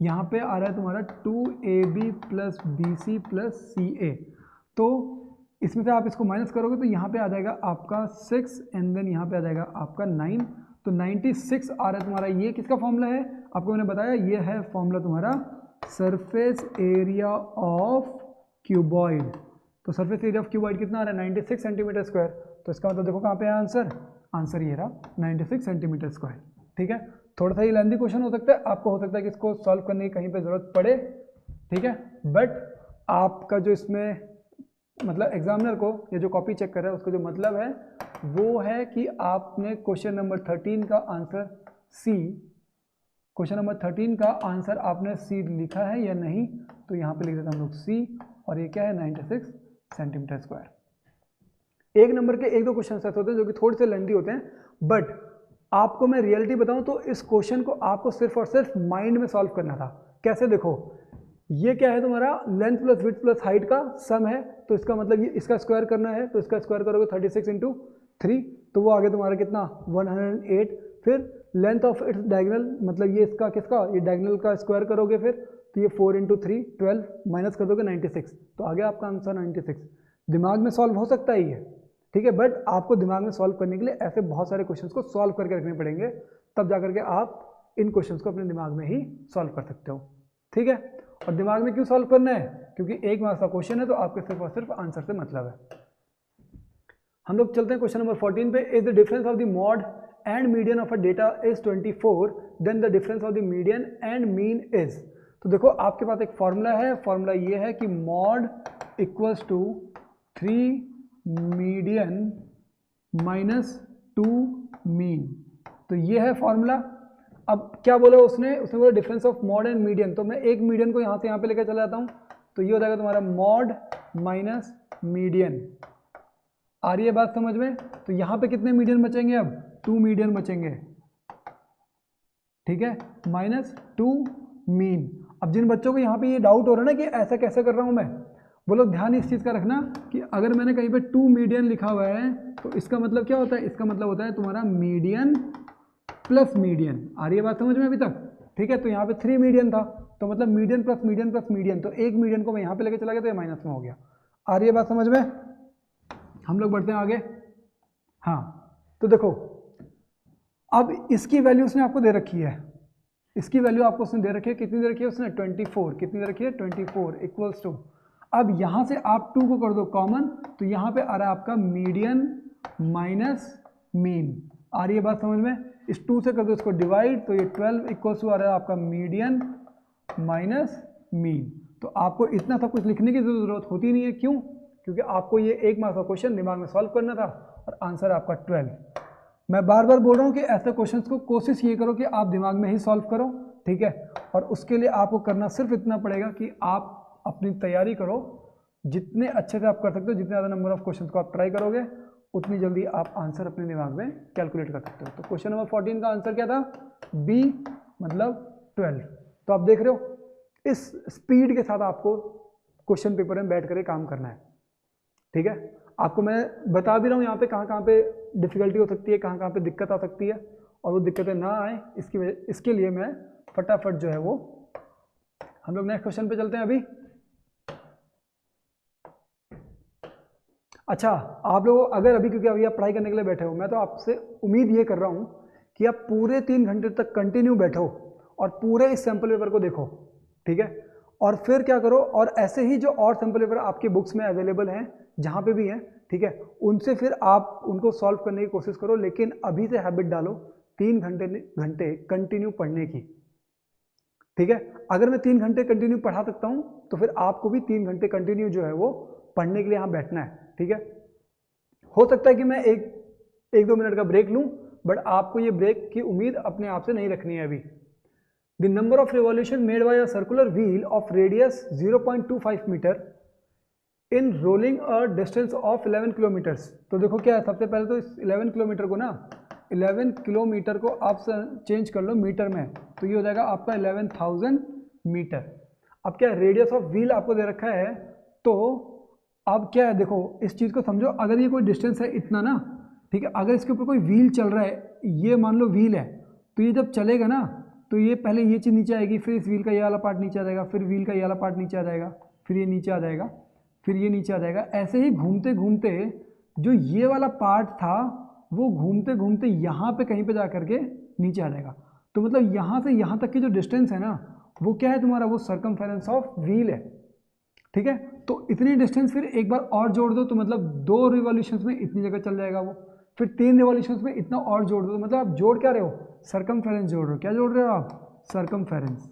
यहाँ पे आ रहा है तुम्हारा 2ab plus BC plus CA। तो इसमें से आप इसको माइनस करोगे तो यहाँ पे आ जाएगा आपका 6 एंड देन यहाँ पे आ जाएगा आपका 9, तो 96 आ रहा है तुम्हारा। ये किसका फॉर्मूला है, आपको मैंने बताया ये है फॉर्मूला तुम्हारा सरफेस एरिया ऑफ क्यूबॉइड। तो सरफेस एरिया ऑफ क्यूबॉइड कितना आ रहा है 96 सेंटीमीटर स्क्वायर, तो इसका मतलब देखो कहाँ पे है आंसर, आंसर ये रहा 96 सेंटीमीटर स्क्वायर, ठीक है। थोड़ा सा ये लेंथी क्वेश्चन हो सकता है, आपको हो सकता है कि इसको सॉल्व करने की कहीं पे ज़रूरत पड़े, ठीक है, बट आपका जो इसमें मतलब एग्जामिनर को ये जो कॉपी चेक कर रहा है उसका जो मतलब है वो है कि आपने क्वेश्चन नंबर 13 का आंसर सी, क्वेश्चन नंबर 13 का आंसर आपने सी लिखा है या नहीं, तो यहाँ पे लिख देते हैं हम लोग सी, और ये क्या है 96 सेंटीमीटर स्क्वायर। एक नंबर के 1-2 क्वेश्चन ऐसे होते हैं जो कि थोड़े से लेंथी होते हैं, बट आपको मैं रियलिटी बताऊं तो इस क्वेश्चन को आपको सिर्फ और सिर्फ माइंड में सॉल्व करना था। कैसे, देखो ये क्या है तुम्हारा length plus width plus height का सम है, तो इसका मतलब ये इसका स्क्वायर करना है, तो इसका स्क्वायर करोगे 36 × 3, तो वो आगे तुम्हारा कितना 108, फिर लेंथ ऑफ इट्स डायगोनल, मतलब ये इसका किसका, ये डायगोनल का स्क्वायर करोगे फिर, तो ये 4 × 3 12 माइनस कर दोगे 96, तो आगे आपका आंसर 96। दिमाग में सॉल्व हो सकता है ये, ठीक है, बट आपको दिमाग में सॉल्व करने के लिए ऐसे बहुत सारे क्वेश्चंस को सॉल्व करके रखने पड़ेंगे, तब जाकर के आप इन क्वेश्चंस को अपने दिमाग में ही सॉल्व कर सकते हो, ठीक है। और दिमाग में क्यों सॉल्व करना है, क्योंकि 1 मार्क्स का क्वेश्चन है, तो आपके सिर्फ और सिर्फ आंसर से मतलब है। हम लोग चलते हैं क्वेश्चन नंबर 14 पे। Is the difference of the mode and median of a data is 24, then the difference of the median and mean is. तो देखो आपके पास एक फॉर्मूला है, फॉर्मूला ये है कि mode equals to 3 median minus 2 mean. तो ये है फॉर्मूला। अब क्या बोला उसने बोला difference of mode and median. तो मैं एक मीडियन को यहाँ से यहाँ पे लेकर चला जाता हूँ, तो ये हो जाएगा तुम्हारा मॉड माइनस मीडियन। आ रही है बात समझ में? तो यहाँ पे कितने मीडियन बचेंगे? अब 2 मीडियन बचेंगे, ठीक है, माइनस 2 मीन। अब जिन बच्चों को यहाँ पे ये डाउट हो रहा है ना कि ऐसा कैसे कर रहा हूँ मैं, वो लोग ध्यान इस चीज़ का रखना कि अगर मैंने कहीं पे 2 मीडियन लिखा हुआ है तो इसका मतलब क्या होता है? इसका मतलब होता है तुम्हारा मीडियन प्लस मीडियन। आ रही है बात समझ में अभी तक? ठीक है, तो यहाँ पे 3 मीडियन था, तो मतलब median plus median plus median, तो एक मीडियन को मैं यहाँ पे लेके चला गया तो ये माइनस में हो गया। आ रही है बात समझ में? हम लोग बढ़ते हैं आगे। हाँ, तो देखो अब इसकी वैल्यू उसने आपको दे रखी है, इसकी वैल्यू आपको उसने दे रखी है, कितनी दे रखी है उसने? 24। कितनी दे रखी है? 24 इक्वल्स टू, अब यहाँ से आप 2 को कर दो कॉमन, तो यहाँ पे आ रहा है आपका मीडियन माइनस मीन। आ रही है बात समझ में? इस 2 से कर दो इसको डिवाइड, तो ये 12 इक्वल्स टू आ रहा है आपका मीडियन माइनस मीन। तो आपको इतना सब कुछ लिखने की जरूरत होती नहीं है। क्यों? क्योंकि आपको ये 1 मार्क्स का क्वेश्चन दिमाग में सॉल्व करना था और आंसर आपका 12। मैं बार बार बोल रहा हूँ कि ऐसे क्वेश्चंस को कोशिश ये करो कि आप दिमाग में ही सॉल्व करो, ठीक है। और उसके लिए आपको करना सिर्फ इतना पड़ेगा कि आप अपनी तैयारी करो, जितने अच्छे से आप कर सकते हो, जितने ज़्यादा नंबर ऑफ क्वेश्चंस को आप ट्राई करोगे उतनी जल्दी आप आंसर अपने दिमाग में कैलकुलेट कर सकते हो। तो क्वेश्चन नंबर 14 का आंसर क्या था? बी, मतलब 12। तो आप देख रहे हो इस स्पीड के साथ आपको क्वेश्चन पेपर में बैठ कर काम करना है, ठीक है। आपको मैं बता भी रहा हूँ यहाँ पे कहाँ पे डिफिकल्टी हो सकती है, कहाँ पे दिक्कत आ सकती है, और वो दिक्कतें ना आए इसके लिए मैं फटाफट जो है वो, हम लोग नेक्स्ट क्वेश्चन पे चलते हैं अभी। अच्छा, आप लोग अगर अभी, क्योंकि अभी आप पढ़ाई करने के लिए बैठे हो, मैं तो आपसे उम्मीद ये कर रहा हूँ कि आप पूरे 3 घंटे तक कंटिन्यू बैठो और पूरे इस सैम्पल पेपर को देखो, ठीक है। और फिर क्या करो, और ऐसे ही जो और सैम्पल पेपर आपके बुक्स में अवेलेबल हैं, जहाँ पे भी हैं, ठीक है, उनसे फिर आप उनको सॉल्व करने की कोशिश करो। लेकिन अभी से हैबिट डालो 3 घंटे कंटिन्यू पढ़ने की, ठीक है। अगर मैं 3 घंटे कंटिन्यू पढ़ा सकता हूँ तो फिर आपको भी 3 घंटे कंटिन्यू जो है वो पढ़ने के लिए यहाँ बैठना है, ठीक है। हो सकता है कि मैं एक 2 मिनट का ब्रेक लूँ, बट आपको ये ब्रेक की उम्मीद अपने आप से नहीं रखनी है अभी। The number of revolution made by a circular wheel of radius 0.25 metre in rolling a distance of 11 kilometres. तो देखो क्या है, सबसे पहले तो इस 11 किलोमीटर को ना, 11 किलोमीटर को आप चेंज कर लो मीटर में, तो ये हो जाएगा आपका 11,000 मीटर। अब क्या रेडियस ऑफ व्हील आपको दे रखा है, तो अब क्या है, देखो इस चीज़ को समझो। अगर ये कोई डिस्टेंस है इतना ना, ठीक है, अगर इसके ऊपर कोई व्हील चल रहा है, ये मान लो व्हील है, तो ये जब चलेगा ना, तो ये पहले ये चीज़ नीचे आएगी, फिर इस व्हील का ये वाला पार्ट नीचे आ जाएगा, फिर व्हील का ये वाला पार्ट नीचे आ जाएगा, फिर ये नीचे आ जाएगा, फिर ये नीचे आ जाएगा। ऐसे ही घूमते घूमते जो ये वाला पार्ट था वो घूमते घूमते यहाँ पे कहीं पे जा करके नीचे आ जाएगा। तो मतलब यहाँ से यहाँ तक की जो डिस्टेंस है ना, वो क्या है तुम्हारा? वो सर्कमफेरेंस ऑफ व्हील है, ठीक है। तो इतनी डिस्टेंस फिर एक बार और जोड़ दो, तो मतलब 2 रिवॉल्यूशंस में इतनी जगह चल जाएगा वो, फिर 3 रिवॉल्यूशंस में इतना और जोड़ दो, तो मतलब आप जोड़ क्या रहे हो? सर्कमफेरेंस जोड़ रहे हो। क्या जोड़ रहे हो आप? सर्कमफेरेंस।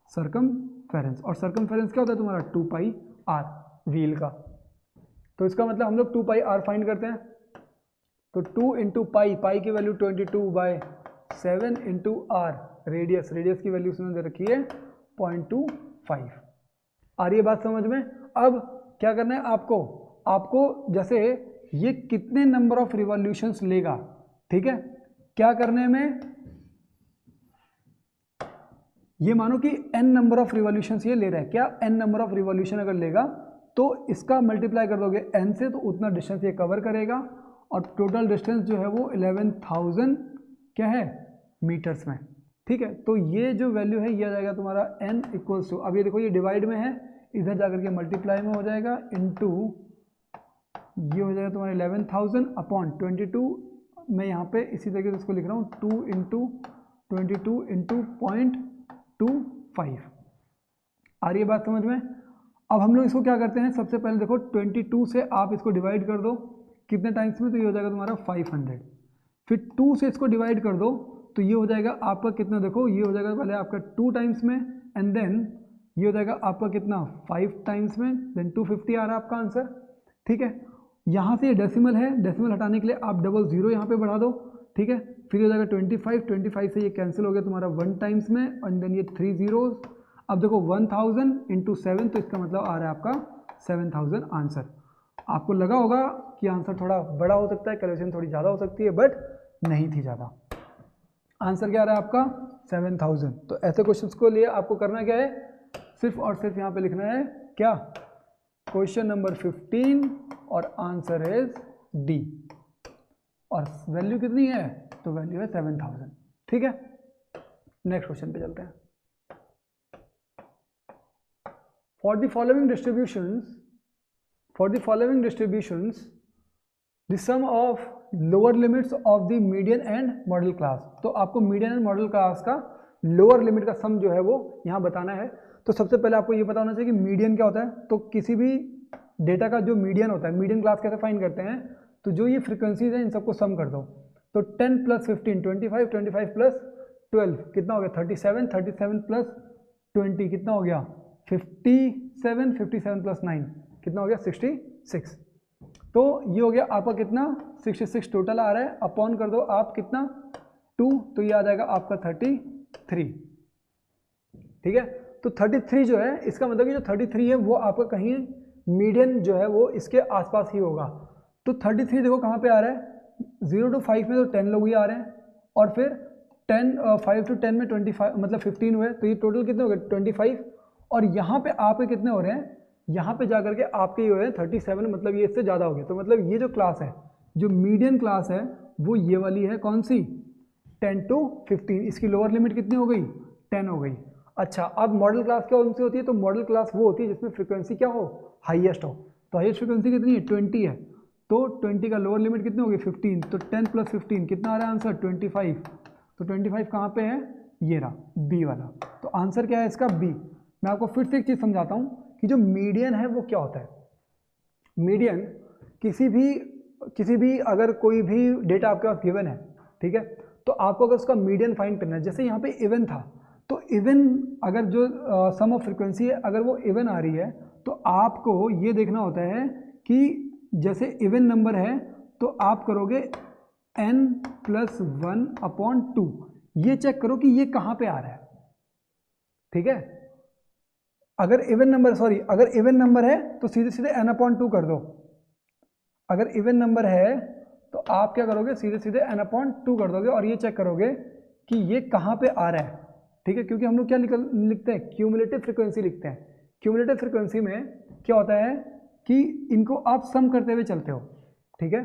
सर्कमफेरेंस, और सर्कमफेरेंस क्या होता है तुम्हारा? 2 पाई r व्हील का। तो इसका मतलब हम लोग 2 पाई r फाइंड करते हैं, तो 2 इंटू पाई, पाई की वैल्यू 22/7 इंटू r, रेडियस की वैल्यू उसने दे रखी है 0.25। आ रही है बात समझ में? अब क्या करना है आपको जैसे ये कितने नंबर ऑफ रिवॉल्यूशंस लेगा, ठीक है, क्या करने में, ये मानो कि n नंबर ऑफ रिवॉल्यूशंस ये ले रहा है, क्या n नंबर ऑफ रिवॉल्यूशन अगर लेगा तो इसका मल्टीप्लाई कर दोगे n से, तो उतना डिस्टेंस ये कवर करेगा, और टोटल डिस्टेंस जो है वो 11,000 क्या है? मीटर्स में, ठीक है। तो ये जो वैल्यू है ये आ जाएगा तुम्हारा n इक्वल्स टू, अब ये देखो ये डिवाइड में है, इधर जाकर के मल्टीप्लाई में हो जाएगा, इनटू ये हो जाएगा तुम्हारा 11,000 अपॉन 22। मैं यहाँ पे इसी तरीके से इसको लिख रहा हूँ, 2 इंटू 22 इंटू 0.25। आ रही है बात समझ में? अब हम लोग इसको क्या करते हैं, सबसे पहले देखो 22 से आप इसको डिवाइड कर दो, कितने टाइम्स में, तो ये हो जाएगा तुम्हारा 500। फिर 2 से इसको डिवाइड कर दो तो ये हो जाएगा आपका कितना, देखो ये हो जाएगा पहले आपका 2 टाइम्स में, एंड देन ये हो जाएगा आपका कितना 5 टाइम्स में, देन 250 आ रहा है आपका आंसर। ठीक है, यहाँ से ये डेसिमल है, डेसिमल हटाने के लिए आप डबल जीरो यहाँ पे बढ़ा दो। ठीक है, फिर हो जाएगा 25, 25 से ये कैंसिल हो गया तुम्हारा 1 टाइम्स में, एंड देन ये 3 zeros। अब देखो 1000 इंटू 7, तो इसका मतलब आ रहा है आपका 7000 आंसर। आपको लगा होगा कि आंसर थोड़ा बड़ा हो सकता है, कैलकुलेशन थोड़ी ज़्यादा हो सकती है, बट नहीं थी ज़्यादा। आंसर क्या आ रहा है आपका 7000। तो ऐसे क्वेश्चंस को लिए आपको करना क्या है, सिर्फ और सिर्फ यहाँ पे लिखना है क्या, क्वेश्चन नंबर 15 और आंसर इज डी, और वैल्यू कितनी है, तो वैल्यू है 7000। ठीक है, नेक्स्ट क्वेश्चन पे चलते हैं। For the following distributions the sum of lower limits of the median and modal class. तो आपको मीडियन एंड मॉडल क्लास का लोअर लिमिट का सम जो है वो यहाँ बताना है। तो सबसे पहले आपको ये पता होना चाहिए कि मीडियन क्या होता है। तो किसी भी डेटा का जो मीडियन होता है, मीडियन क्लास कैसे फाइंड करते हैं, तो जो ये फ्रीक्वेंसीज हैं इन सबको सम कर दो। तो 10 + 15 25, 25 + 12 कितना हो गया 37, 37 + 20 कितना हो गया 57, 57 + 9 कितना हो गया 66। तो ये हो गया आपका कितना 66 टोटल आ रहा है, अपॉन कर दो आप कितना 2, तो ये आ जाएगा आपका 33। ठीक है, तो 33 जो है, इसका मतलब कि जो 33 है वो आपका कहीं मीडियन जो है वो इसके आसपास ही होगा। तो 33 देखो कहाँ पे आ रहा है, 0 to 5 में तो 10 लोग ही आ रहे हैं, और फिर 5 to 10 में 25 मतलब 15 हुए, तो ये टोटल कितने हो गए 25। और यहाँ पे आपके कितने हो रहे हैं, यहाँ पे जाकर के आपके ये हो रहे हैं 37, मतलब ये इससे ज़्यादा हो गया। तो मतलब ये जो क्लास है, जो मीडियन क्लास है वो ये वाली है, कौन सी 10 to 15। इसकी लोअर लिमिट कितनी हो गई 10 हो गई। अच्छा, अब मॉडल क्लास क्या उनसे होती है, तो मॉडल क्लास वो होती है जिसमें फ्रीक्वेंसी क्या हो, हाईएस्ट हो। तो हाईएस्ट फ्रीक्वेंसी कितनी है 20 है, तो 20 का लोअर लिमिट कितनी होगी 15। तो 10 + 15 कितना आ रहा है आंसर 25। तो 25 कहाँ पे है, ये रहा बी वाला। तो आंसर क्या है इसका बी। मैं आपको फिर से एक चीज़ समझाता हूँ कि जो मीडियन है वो क्या होता है। मीडियन किसी भी अगर कोई भी डेटा आपके पास गिवन है, ठीक है, तो आपको अगर उसका मीडियन फाइंड करना है, जैसे यहाँ पे इवन था, तो इवन अगर जो सम ऑफ फ्रीक्वेंसी है अगर वो इवन आ रही है, तो आपको ये देखना होता है कि जैसे इवन नंबर है तो आप करोगे n + 1/2, ये चेक करो कि ये कहाँ पे आ रहा है। ठीक है, अगर इवन नंबर है तो सीधे सीधे n/2 कर दो। अगर इवन नंबर है तो आप क्या करोगे, सीधे सीधे n/2 कर दोगे, और ये चेक करोगे कि ये कहाँ पे आ रहा है। ठीक है, क्योंकि हम लोग क्या लिखते हैं, क्यूमुलेटिव फ्रीक्वेंसी लिखते हैं। क्यूमुलेटिव फ्रीक्वेंसी में क्या होता है कि इनको आप सम करते हुए चलते हो। ठीक है,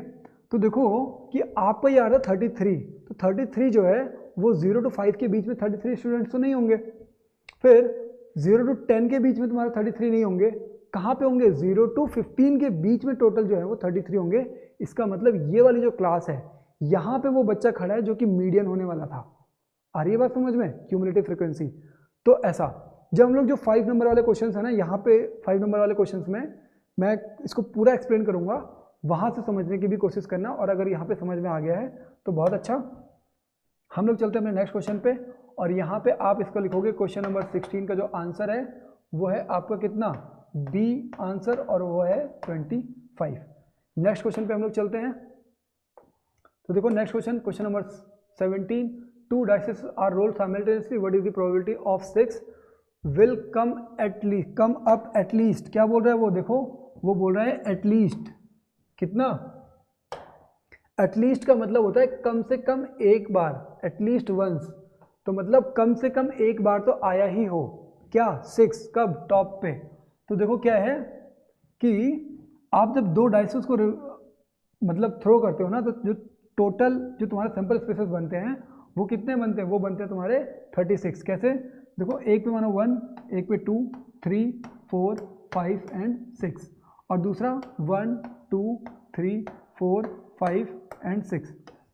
तो देखो कि आपका ये आ रहा है 33, तो 33 जो है वो 0 to 5 के बीच में 33 स्टूडेंट्स तो नहीं होंगे, फिर 0 to 10 के बीच में तुम्हारा 33 नहीं होंगे, कहाँ पे होंगे 0 to 15 के बीच में टोटल जो है वो 33 होंगे। इसका मतलब ये वाली जो क्लास है, यहाँ पे वो बच्चा खड़ा है जो कि मीडियन होने वाला था। आ रही है बात समझ में, क्यूमुलेटिव फ्रीक्वेंसी। तो ऐसा जब हम लोग जो 5 नंबर वाले क्वेश्चन है ना, यहाँ पे 5 नंबर वाले क्वेश्चन में मैं इसको पूरा एक्सप्लेन करूँगा, वहाँ से समझने की भी कोशिश करना, और अगर यहाँ पे समझ में आ गया है तो बहुत अच्छा। हम लोग चलते हैं अपने नेक्स्ट क्वेश्चन पे, और यहाँ पे आप इसको लिखोगे क्वेश्चन नंबर 16 का जो आंसर है वो है आपका कितना बी आंसर, और वो है 25। नेक्स्ट क्वेश्चन पे हम लोग चलते हैं। तो देखो next question number 17, 2 dice are rolled simultaneously, what is the probability of 6 will come up at least। क्या बोल रहा है वो, देखो वो बोल रहा है एटलीस्ट कितना, एटलीस्ट का मतलब होता है कम से कम एक बार, एटलीस्ट वंस, तो मतलब कम से कम एक बार तो आया ही हो। क्या 6 कब टॉप पे। तो देखो क्या है कि आप जब 2 डाइसेस को मतलब थ्रो करते हो ना, तो जो टोटल जो तुम्हारे सैंपल स्पेसेस बनते हैं वो कितने बनते हैं, वो बनते हैं तुम्हारे 36। कैसे, देखो एक पे मानो 1, एक पे 2, 3, 4, 5 एंड 6, और दूसरा 1, 2, 3, 4, 5 एंड 6।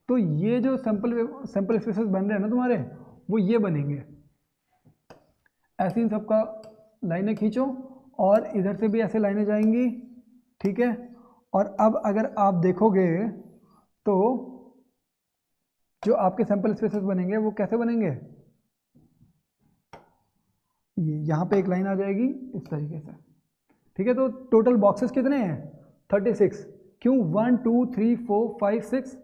तो ये जो सैंपल स्पेसेस बन रहे हैं ना तुम्हारे, वो ये बनेंगे। ऐसे इन सबका लाइनें खींचो, और इधर से भी ऐसे लाइनें जाएंगी। ठीक है, और अब अगर आप देखोगे तो जो आपके सैंपल स्पेसेस बनेंगे वो कैसे बनेंगे, ये यहाँ पे एक लाइन आ जाएगी इस तरीके से, ठीक है। तो टोटल बॉक्सेस कितने हैं 36, क्यों 1 2 3 4 5 6,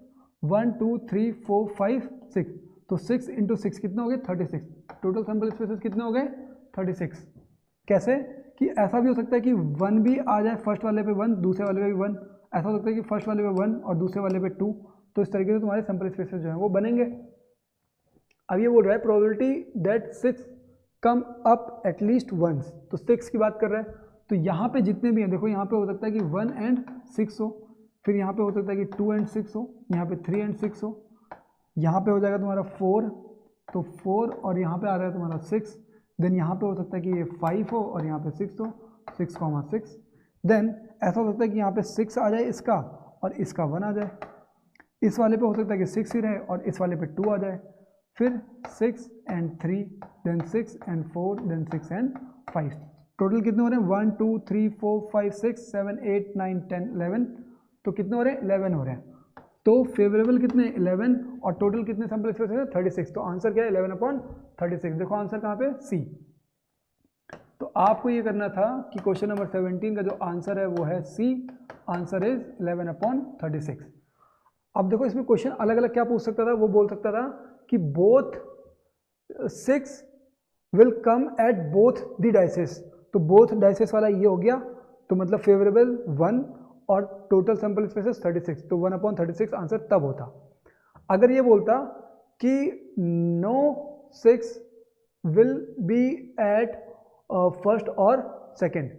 1 2 3 4 5 6, तो 6 × 6 कितना हो गया 36, टोटल सैंपल स्पेसेस कितने हो गए 36। कैसे कि ऐसा भी हो सकता है कि 1 भी आ जाए फर्स्ट वाले पे 1, दूसरे वाले पे भी 1, ऐसा हो सकता है कि फर्स्ट वाले पे 1 और दूसरे वाले पे 2, तो इस तरीके से तुम्हारे सैंपल स्पेसेस जो हैं वो बनेंगे। अब ये बोल रहा है probability that 6 come up at least once, तो 6 की बात कर रहा है, तो यहाँ पे जितने भी हैं देखो, यहाँ पे हो सकता है कि 1 and 6 हो, फिर यहाँ पे हो सकता है कि 2 and 6 हो, यहाँ पे 3 and 6 हो, यहाँ पे हो जाएगा तुम्हारा 4, तो 4 और यहाँ पे आ रहा है तुम्हारा 6, देन यहाँ पे हो सकता है कि ये 5 हो और यहाँ पे 6 हो, 6,6, देन ऐसा हो सकता है कि यहाँ पे 6 आ जाए इसका और इसका 1 आ जाए, इस वाले पे हो सकता है कि 6 ही रहे और इस वाले पे 2 आ जाए, फिर 6 and 3, then 6 and 4, then 6 and 5, total कितने हो रहे हैं 1 2 3 4 5 6 7 8 9 10 11, तो कितने हो रहे हैं 11 हो रहे हैं। तो फेवरेबल कितने 11 और टोटल कितने सैंपल स्पेस है 36, तो आंसर क्या है 11/36। देखो आंसर कहाँ पे सी। तो आपको ये करना था कि क्वेश्चन नंबर 17 का जो आंसर है वो है सी, आंसर इज 11/36। अब देखो इसमें क्वेश्चन अलग अलग क्या पूछ सकता था, वो बोल सकता था कि both 6 will come at both the dices, तो बोथ डाइसेस वाला ये हो गया, तो मतलब फेवरेबल 1 और टोटल सैंपल स्पेसेस 36, तो 1/36 आंसर तब होता। अगर ये बोलता कि no 6 will be at first और सेकेंड,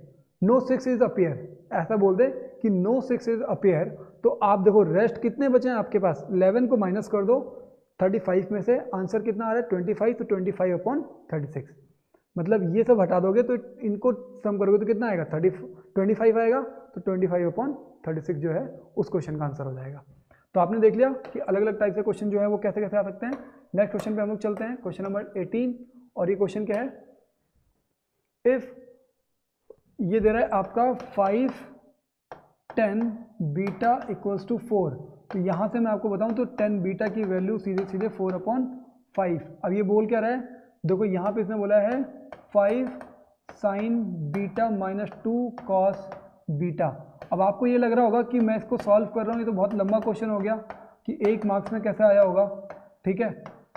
नो 6 इज अपीयर, ऐसा बोल दे कि नो 6 इज अपीयर, तो आप देखो रेस्ट कितने बचे हैं आपके पास, 11 को माइनस कर दो 35 में से, आंसर कितना आ रहा है 25, तो 25/36, मतलब ये सब हटा दोगे तो इनको सम करोगे तो कितना आएगा 25 आएगा, तो 25/36 जो है उस क्वेश्चन का आंसर हो जाएगा। तो आपने देख लिया कि अलग अलग टाइप के क्वेश्चन जो है वो कैसे कैसे आ सकते हैं। नेक्स्ट क्वेश्चन पे हम लोग चलते हैं, क्वेश्चन नंबर 18, और ये क्वेश्चन क्या है, इफ ये दे रहा है आपका 5 10 बीटा इक्वल्स टू 4, तो यहाँ से मैं आपको बताऊँ तो 10 बीटा की वैल्यू सीधे सीधे 4/5। अब ये बोल क्या रहा है, देखो यहाँ पे इसने बोला है 5 साइन बीटा -2 कॉस बीटा। अब आपको ये लग रहा होगा कि मैं इसको सॉल्व कर रहा हूँ, ये तो बहुत लंबा क्वेश्चन हो गया कि 1 मार्क्स में कैसे आया होगा, ठीक है।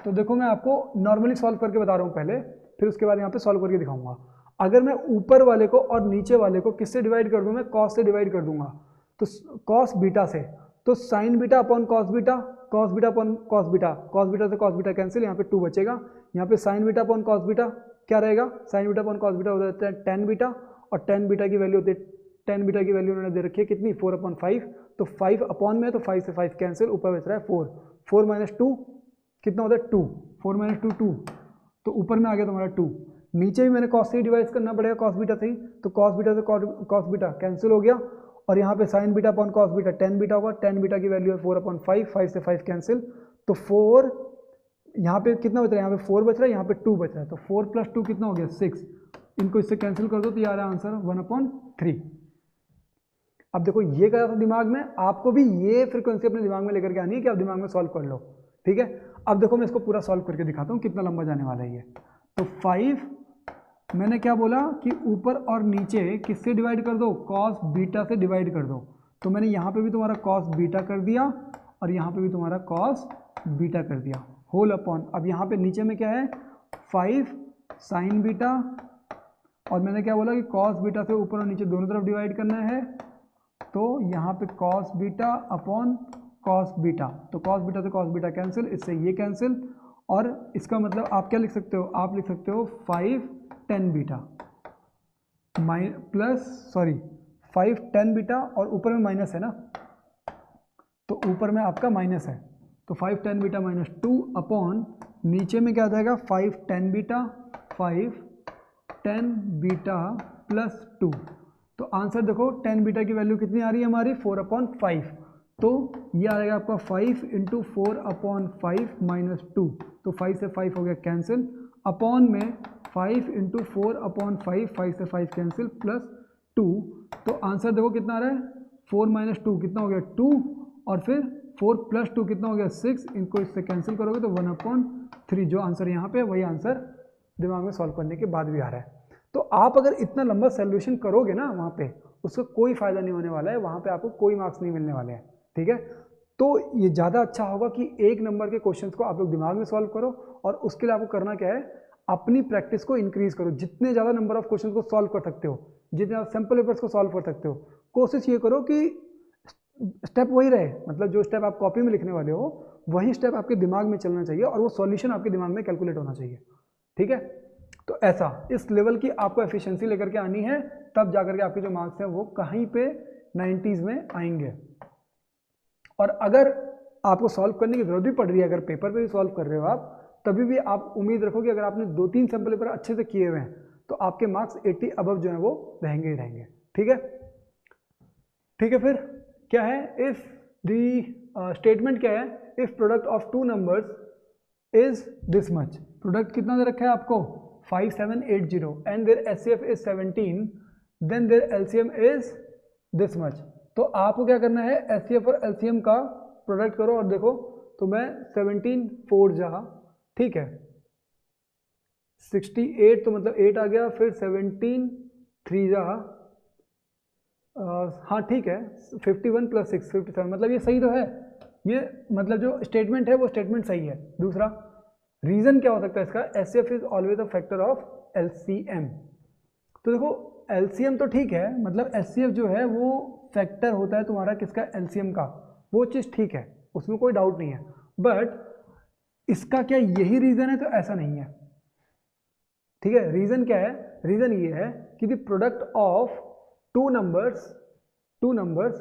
तो देखो मैं आपको नॉर्मली सॉल्व करके बता रहा हूँ पहले, फिर उसके बाद यहाँ पे सॉल्व करके दिखाऊंगा। अगर मैं ऊपर वाले को और नीचे वाले को किससे डिवाइड कर दूँ, मैं कॉस से डिवाइड कर दूंगा, तो कॉस बीटा से, तो sign beta upon cos beta, cos beta upon cos beta, cos beta से कॉस बीटा कैंसिल, यहाँ पे 2 बचेगा, यहाँ पे sign beta upon cos beta क्या रहेगा, sign beta upon cos beta हो जाता है 10 बीटा, और 10 बीटा की वैल्यू होती है, 10 बीटा की वैल्यू उन्होंने दे रखी है कितनी 4/5, तो 5 अपॉन में, तो 5 से 5 कैंसिल, ऊपर बच रहा है 4, 4 - 2 कितना होता है 2, 4 - 2 2, तो ऊपर में आ गया तुम्हारा 2, नीचे भी मैंने कॉस से ही डिवाइड करना पड़ेगा, कॉस बीटा से ही, तो कॉस बीटा से कॉस बीटा कैंसिल हो गया, और यहाँ पे sign beta upon cos beta 10 beta होगा, 10 बीटा की वैल्यू है 4/5, 5 से 5 कैंसिल, तो 4, यहाँ पे कितना बच रहा है, यहाँ पे 4 बच रहा है, यहाँ पे 2 बच रहा है, तो 4 + 2 कितना हो गया 6, इनको इससे कैंसिल कर दो तो ये आ रहा है आंसर 1/3। अब देखो ये क्या था दिमाग में, आपको भी ये फ्रीक्वेंसी अपने दिमाग में लेकर के आनी है कि आप दिमाग में सॉल्व कर लो, ठीक है। अब देखो मैं इसको पूरा सॉल्व करके दिखाता हूँ कितना लंबा जाने वाला है ये। तो 5 मैंने क्या बोला कि ऊपर और नीचे किससे डिवाइड कर दो, कॉस बीटा से डिवाइड कर दो, तो मैंने यहाँ पे भी तुम्हारा कॉस बीटा कर दिया और यहाँ पे भी तुम्हारा कॉस बीटा कर दिया, होल अपॉन, अब यहाँ पे नीचे में क्या है 5 साइन बीटा, और मैंने क्या बोला कि कॉस बीटा से ऊपर और नीचे दोनों तरफ डिवाइड करना है, तो यहाँ पे cos beta upon cos beta, तो कॉस बीटा से कॉस बीटा कैंसिल, इससे ये कैंसिल, और इसका मतलब आप क्या लिख सकते हो, आप लिख सकते हो 5 10 बीटा प्लस 5 10 बीटा, और ऊपर में माइनस है ना, तो ऊपर में आपका माइनस है, तो 5 10 बीटा -2 अपॉन नीचे में क्या आ जाएगा 5 10 बीटा 5 10 बीटा प्लस 2, तो आंसर देखो 10 बीटा की वैल्यू कितनी आ रही है हमारी 4/5, तो ये आ जाएगा आपका 5 × 4/5 -2, तो 5 से 5 हो गया कैंसिल, अपॉन में 5 × 4/5, 5 से 5 कैंसिल, प्लस 2, तो आंसर देखो कितना आ रहा है 4 माइनस 2 कितना हो गया 2, और फिर 4 प्लस 2 कितना हो गया 6, इनको इससे कैंसिल करोगे तो 1/3। जो आंसर यहाँ पे वही आंसर दिमाग में सॉल्व करने के बाद भी आ रहा है। तो आप अगर इतना लंबा सोल्यूशन करोगे ना वहाँ पे, उसका कोई फ़ायदा नहीं होने वाला है, वहाँ पे आपको कोई मार्क्स नहीं मिलने वाले हैं, ठीक है। तो ये ज़्यादा अच्छा होगा कि 1 नंबर के क्वेश्चंस को आप लोग दिमाग में सॉल्व करो, और उसके लिए आपको करना क्या है, अपनी प्रैक्टिस को इंक्रीज करो। जितने ज़्यादा नंबर ऑफ क्वेश्चन को सॉल्व कर सकते हो, जितने आप सैम्पल पेपर्स को सॉल्व कर सकते हो, कोशिश ये करो कि स्टेप वही रहे, मतलब जो स्टेप आप कॉपी में लिखने वाले हो वही स्टेप आपके दिमाग में चलना चाहिए, और वो सॉल्यूशन आपके दिमाग में कैलकुलेट होना चाहिए, ठीक है। तो ऐसा इस लेवल की आपको एफिशिएंसी लेकर के आनी है, तब जाकर के आपके जो मार्क्स हैं वो कहीं पे 90s में आएंगे। और अगर आपको सॉल्व करने की जरूरत भी पड़ रही है, अगर पेपर पे भी सॉल्व कर रहे हो आप, तभी भी आप उम्मीद रखो कि अगर आपने 2-3 सैम्पल पेपर अच्छे से किए हुए हैं तो आपके मार्क्स 80 अबव जो है वो रहेंगे ही रहेंगे, ठीक है। ठीक है, फिर क्या है, इफ द स्टेटमेंट क्या है, if product of 2 numbers is this much, product कितना दे रखा है आपको 5780 and their HCF is 17, then their LCM is this much. तो आपको क्या करना है, एचसीएफ और एलसीएम का प्रोडक्ट करो, और देखो तो मैं 17 4 जा, ठीक है, 68 तो मतलब 8 आ गया, फिर 17 3 जा, हाँ ठीक है, 51 प्लस 6 57, मतलब ये सही तो है, ये मतलब जो स्टेटमेंट है वो स्टेटमेंट सही है। दूसरा रीज़न क्या हो सकता है इसका, HCF is always a factor of LCM. तो देखो एलसीएम तो ठीक है, मतलब एचसीएफ जो है वो फैक्टर होता है तुम्हारा किसका, एलसीएम का, वो चीज़ ठीक है, उसमें कोई डाउट नहीं है, बट इसका क्या यही रीज़न है, तो ऐसा नहीं है, ठीक है। रीज़न क्या है, रीज़न ये है कि the product of two numbers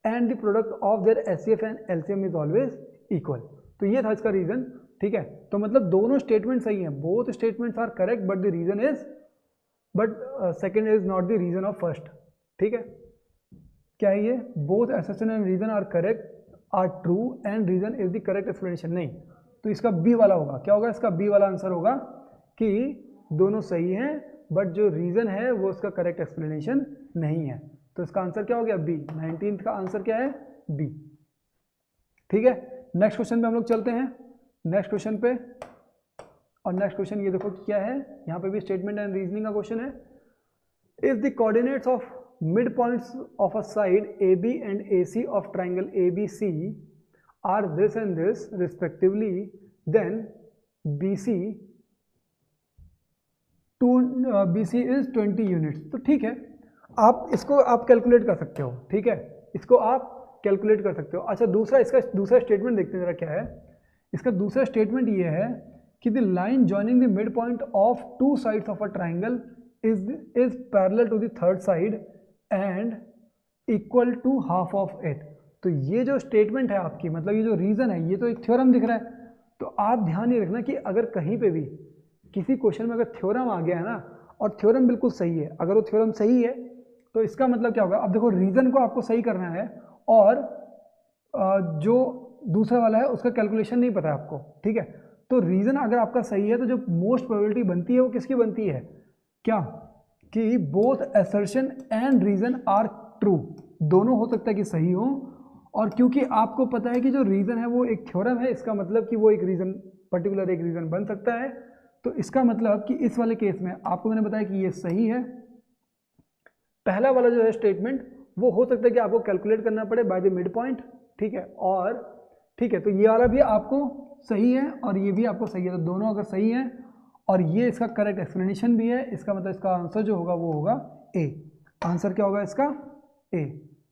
and the product of their HCF and LCM is always equal. तो ये था इसका रीज़न, ठीक है। तो मतलब दोनों स्टेटमेंट सही हैं, both statements are correct, but the reason is, but second is not the reason of first, ठीक है। क्या है ये, both assertion and reason are correct, are true, and reason is the correct explanation, नहीं, तो इसका बी वाला होगा। क्या होगा इसका, बी वाला आंसर होगा कि दोनों सही हैं, बट जो रीज़न है वो उसका करेक्ट एक्सप्लेनेशन नहीं है। तो इसका आंसर क्या हो गया, बी। 19th का आंसर क्या है, बी, ठीक है। नेक्स्ट क्वेश्चन पे हम लोग चलते हैं, नेक्स्ट क्वेश्चन पे, और नेक्स्ट क्वेश्चन ये देखो क्या है, यहाँ पे भी स्टेटमेंट एंड रीजनिंग का क्वेश्चन है। If the coordinates of mid points of a side A B and A C of triangle A B C are this and this respectively, then B C is 20 units. तो ठीक है, आप इसको आप calculate कर सकते हो, ठीक है, इसको आप कैलकुलेट कर सकते हो। अच्छा, दूसरा इसका दूसरा स्टेटमेंट देखते हैं जरा क्या है। इसका दूसरा स्टेटमेंट ये है कि the line joining the mid point of two sides of a triangle is parallel to the third side and equal to half of it. तो ये जो स्टेटमेंट है आपकी, मतलब ये जो रीज़न है, ये तो एक थ्योरम दिख रहा है। तो आप ध्यान ये रखना कि अगर कहीं पे भी किसी क्वेश्चन में अगर थ्योरम आ गया है ना, और थ्योरम बिल्कुल सही है, अगर वो थ्योरम सही है तो इसका मतलब क्या होगा, अब देखो रीज़न को आपको सही करना है, और जो दूसरा वाला है उसका कैलकुलेशन नहीं पता है आपको, ठीक है। तो रीज़न अगर आपका सही है तो जो मोस्ट प्रोबेबिलिटी बनती है वो किसकी बनती है, क्या, कि both assertion and reason are true, दोनों हो सकता है कि सही हो। और क्योंकि आपको पता है कि जो रीज़न है वो एक थ्योरम है, इसका मतलब कि वो एक रीज़न, पर्टिकुलर एक रीज़न बन सकता है। तो इसका मतलब कि इस वाले केस में आपको मैंने बताया कि ये सही है। पहला वाला जो है स्टेटमेंट, वो हो सकता है कि आपको कैलकुलेट करना पड़े बाय द मिड पॉइंट, ठीक है, और ठीक है, तो ये वाला भी आपको सही है और ये भी आपको सही है। तो दोनों अगर सही है और ये इसका करेक्ट एक्सप्लेनेशन भी है, इसका मतलब इसका आंसर जो होगा वो होगा ए। आंसर क्या होगा इसका, ए।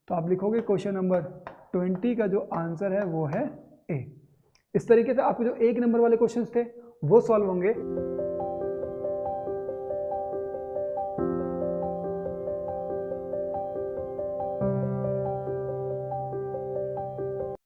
तो आप लिखोगे क्वेश्चन नंबर 20 का जो आंसर है वो है ए। इस तरीके से आपके जो 1 नंबर वाले क्वेश्चंस थे वो सॉल्व होंगे।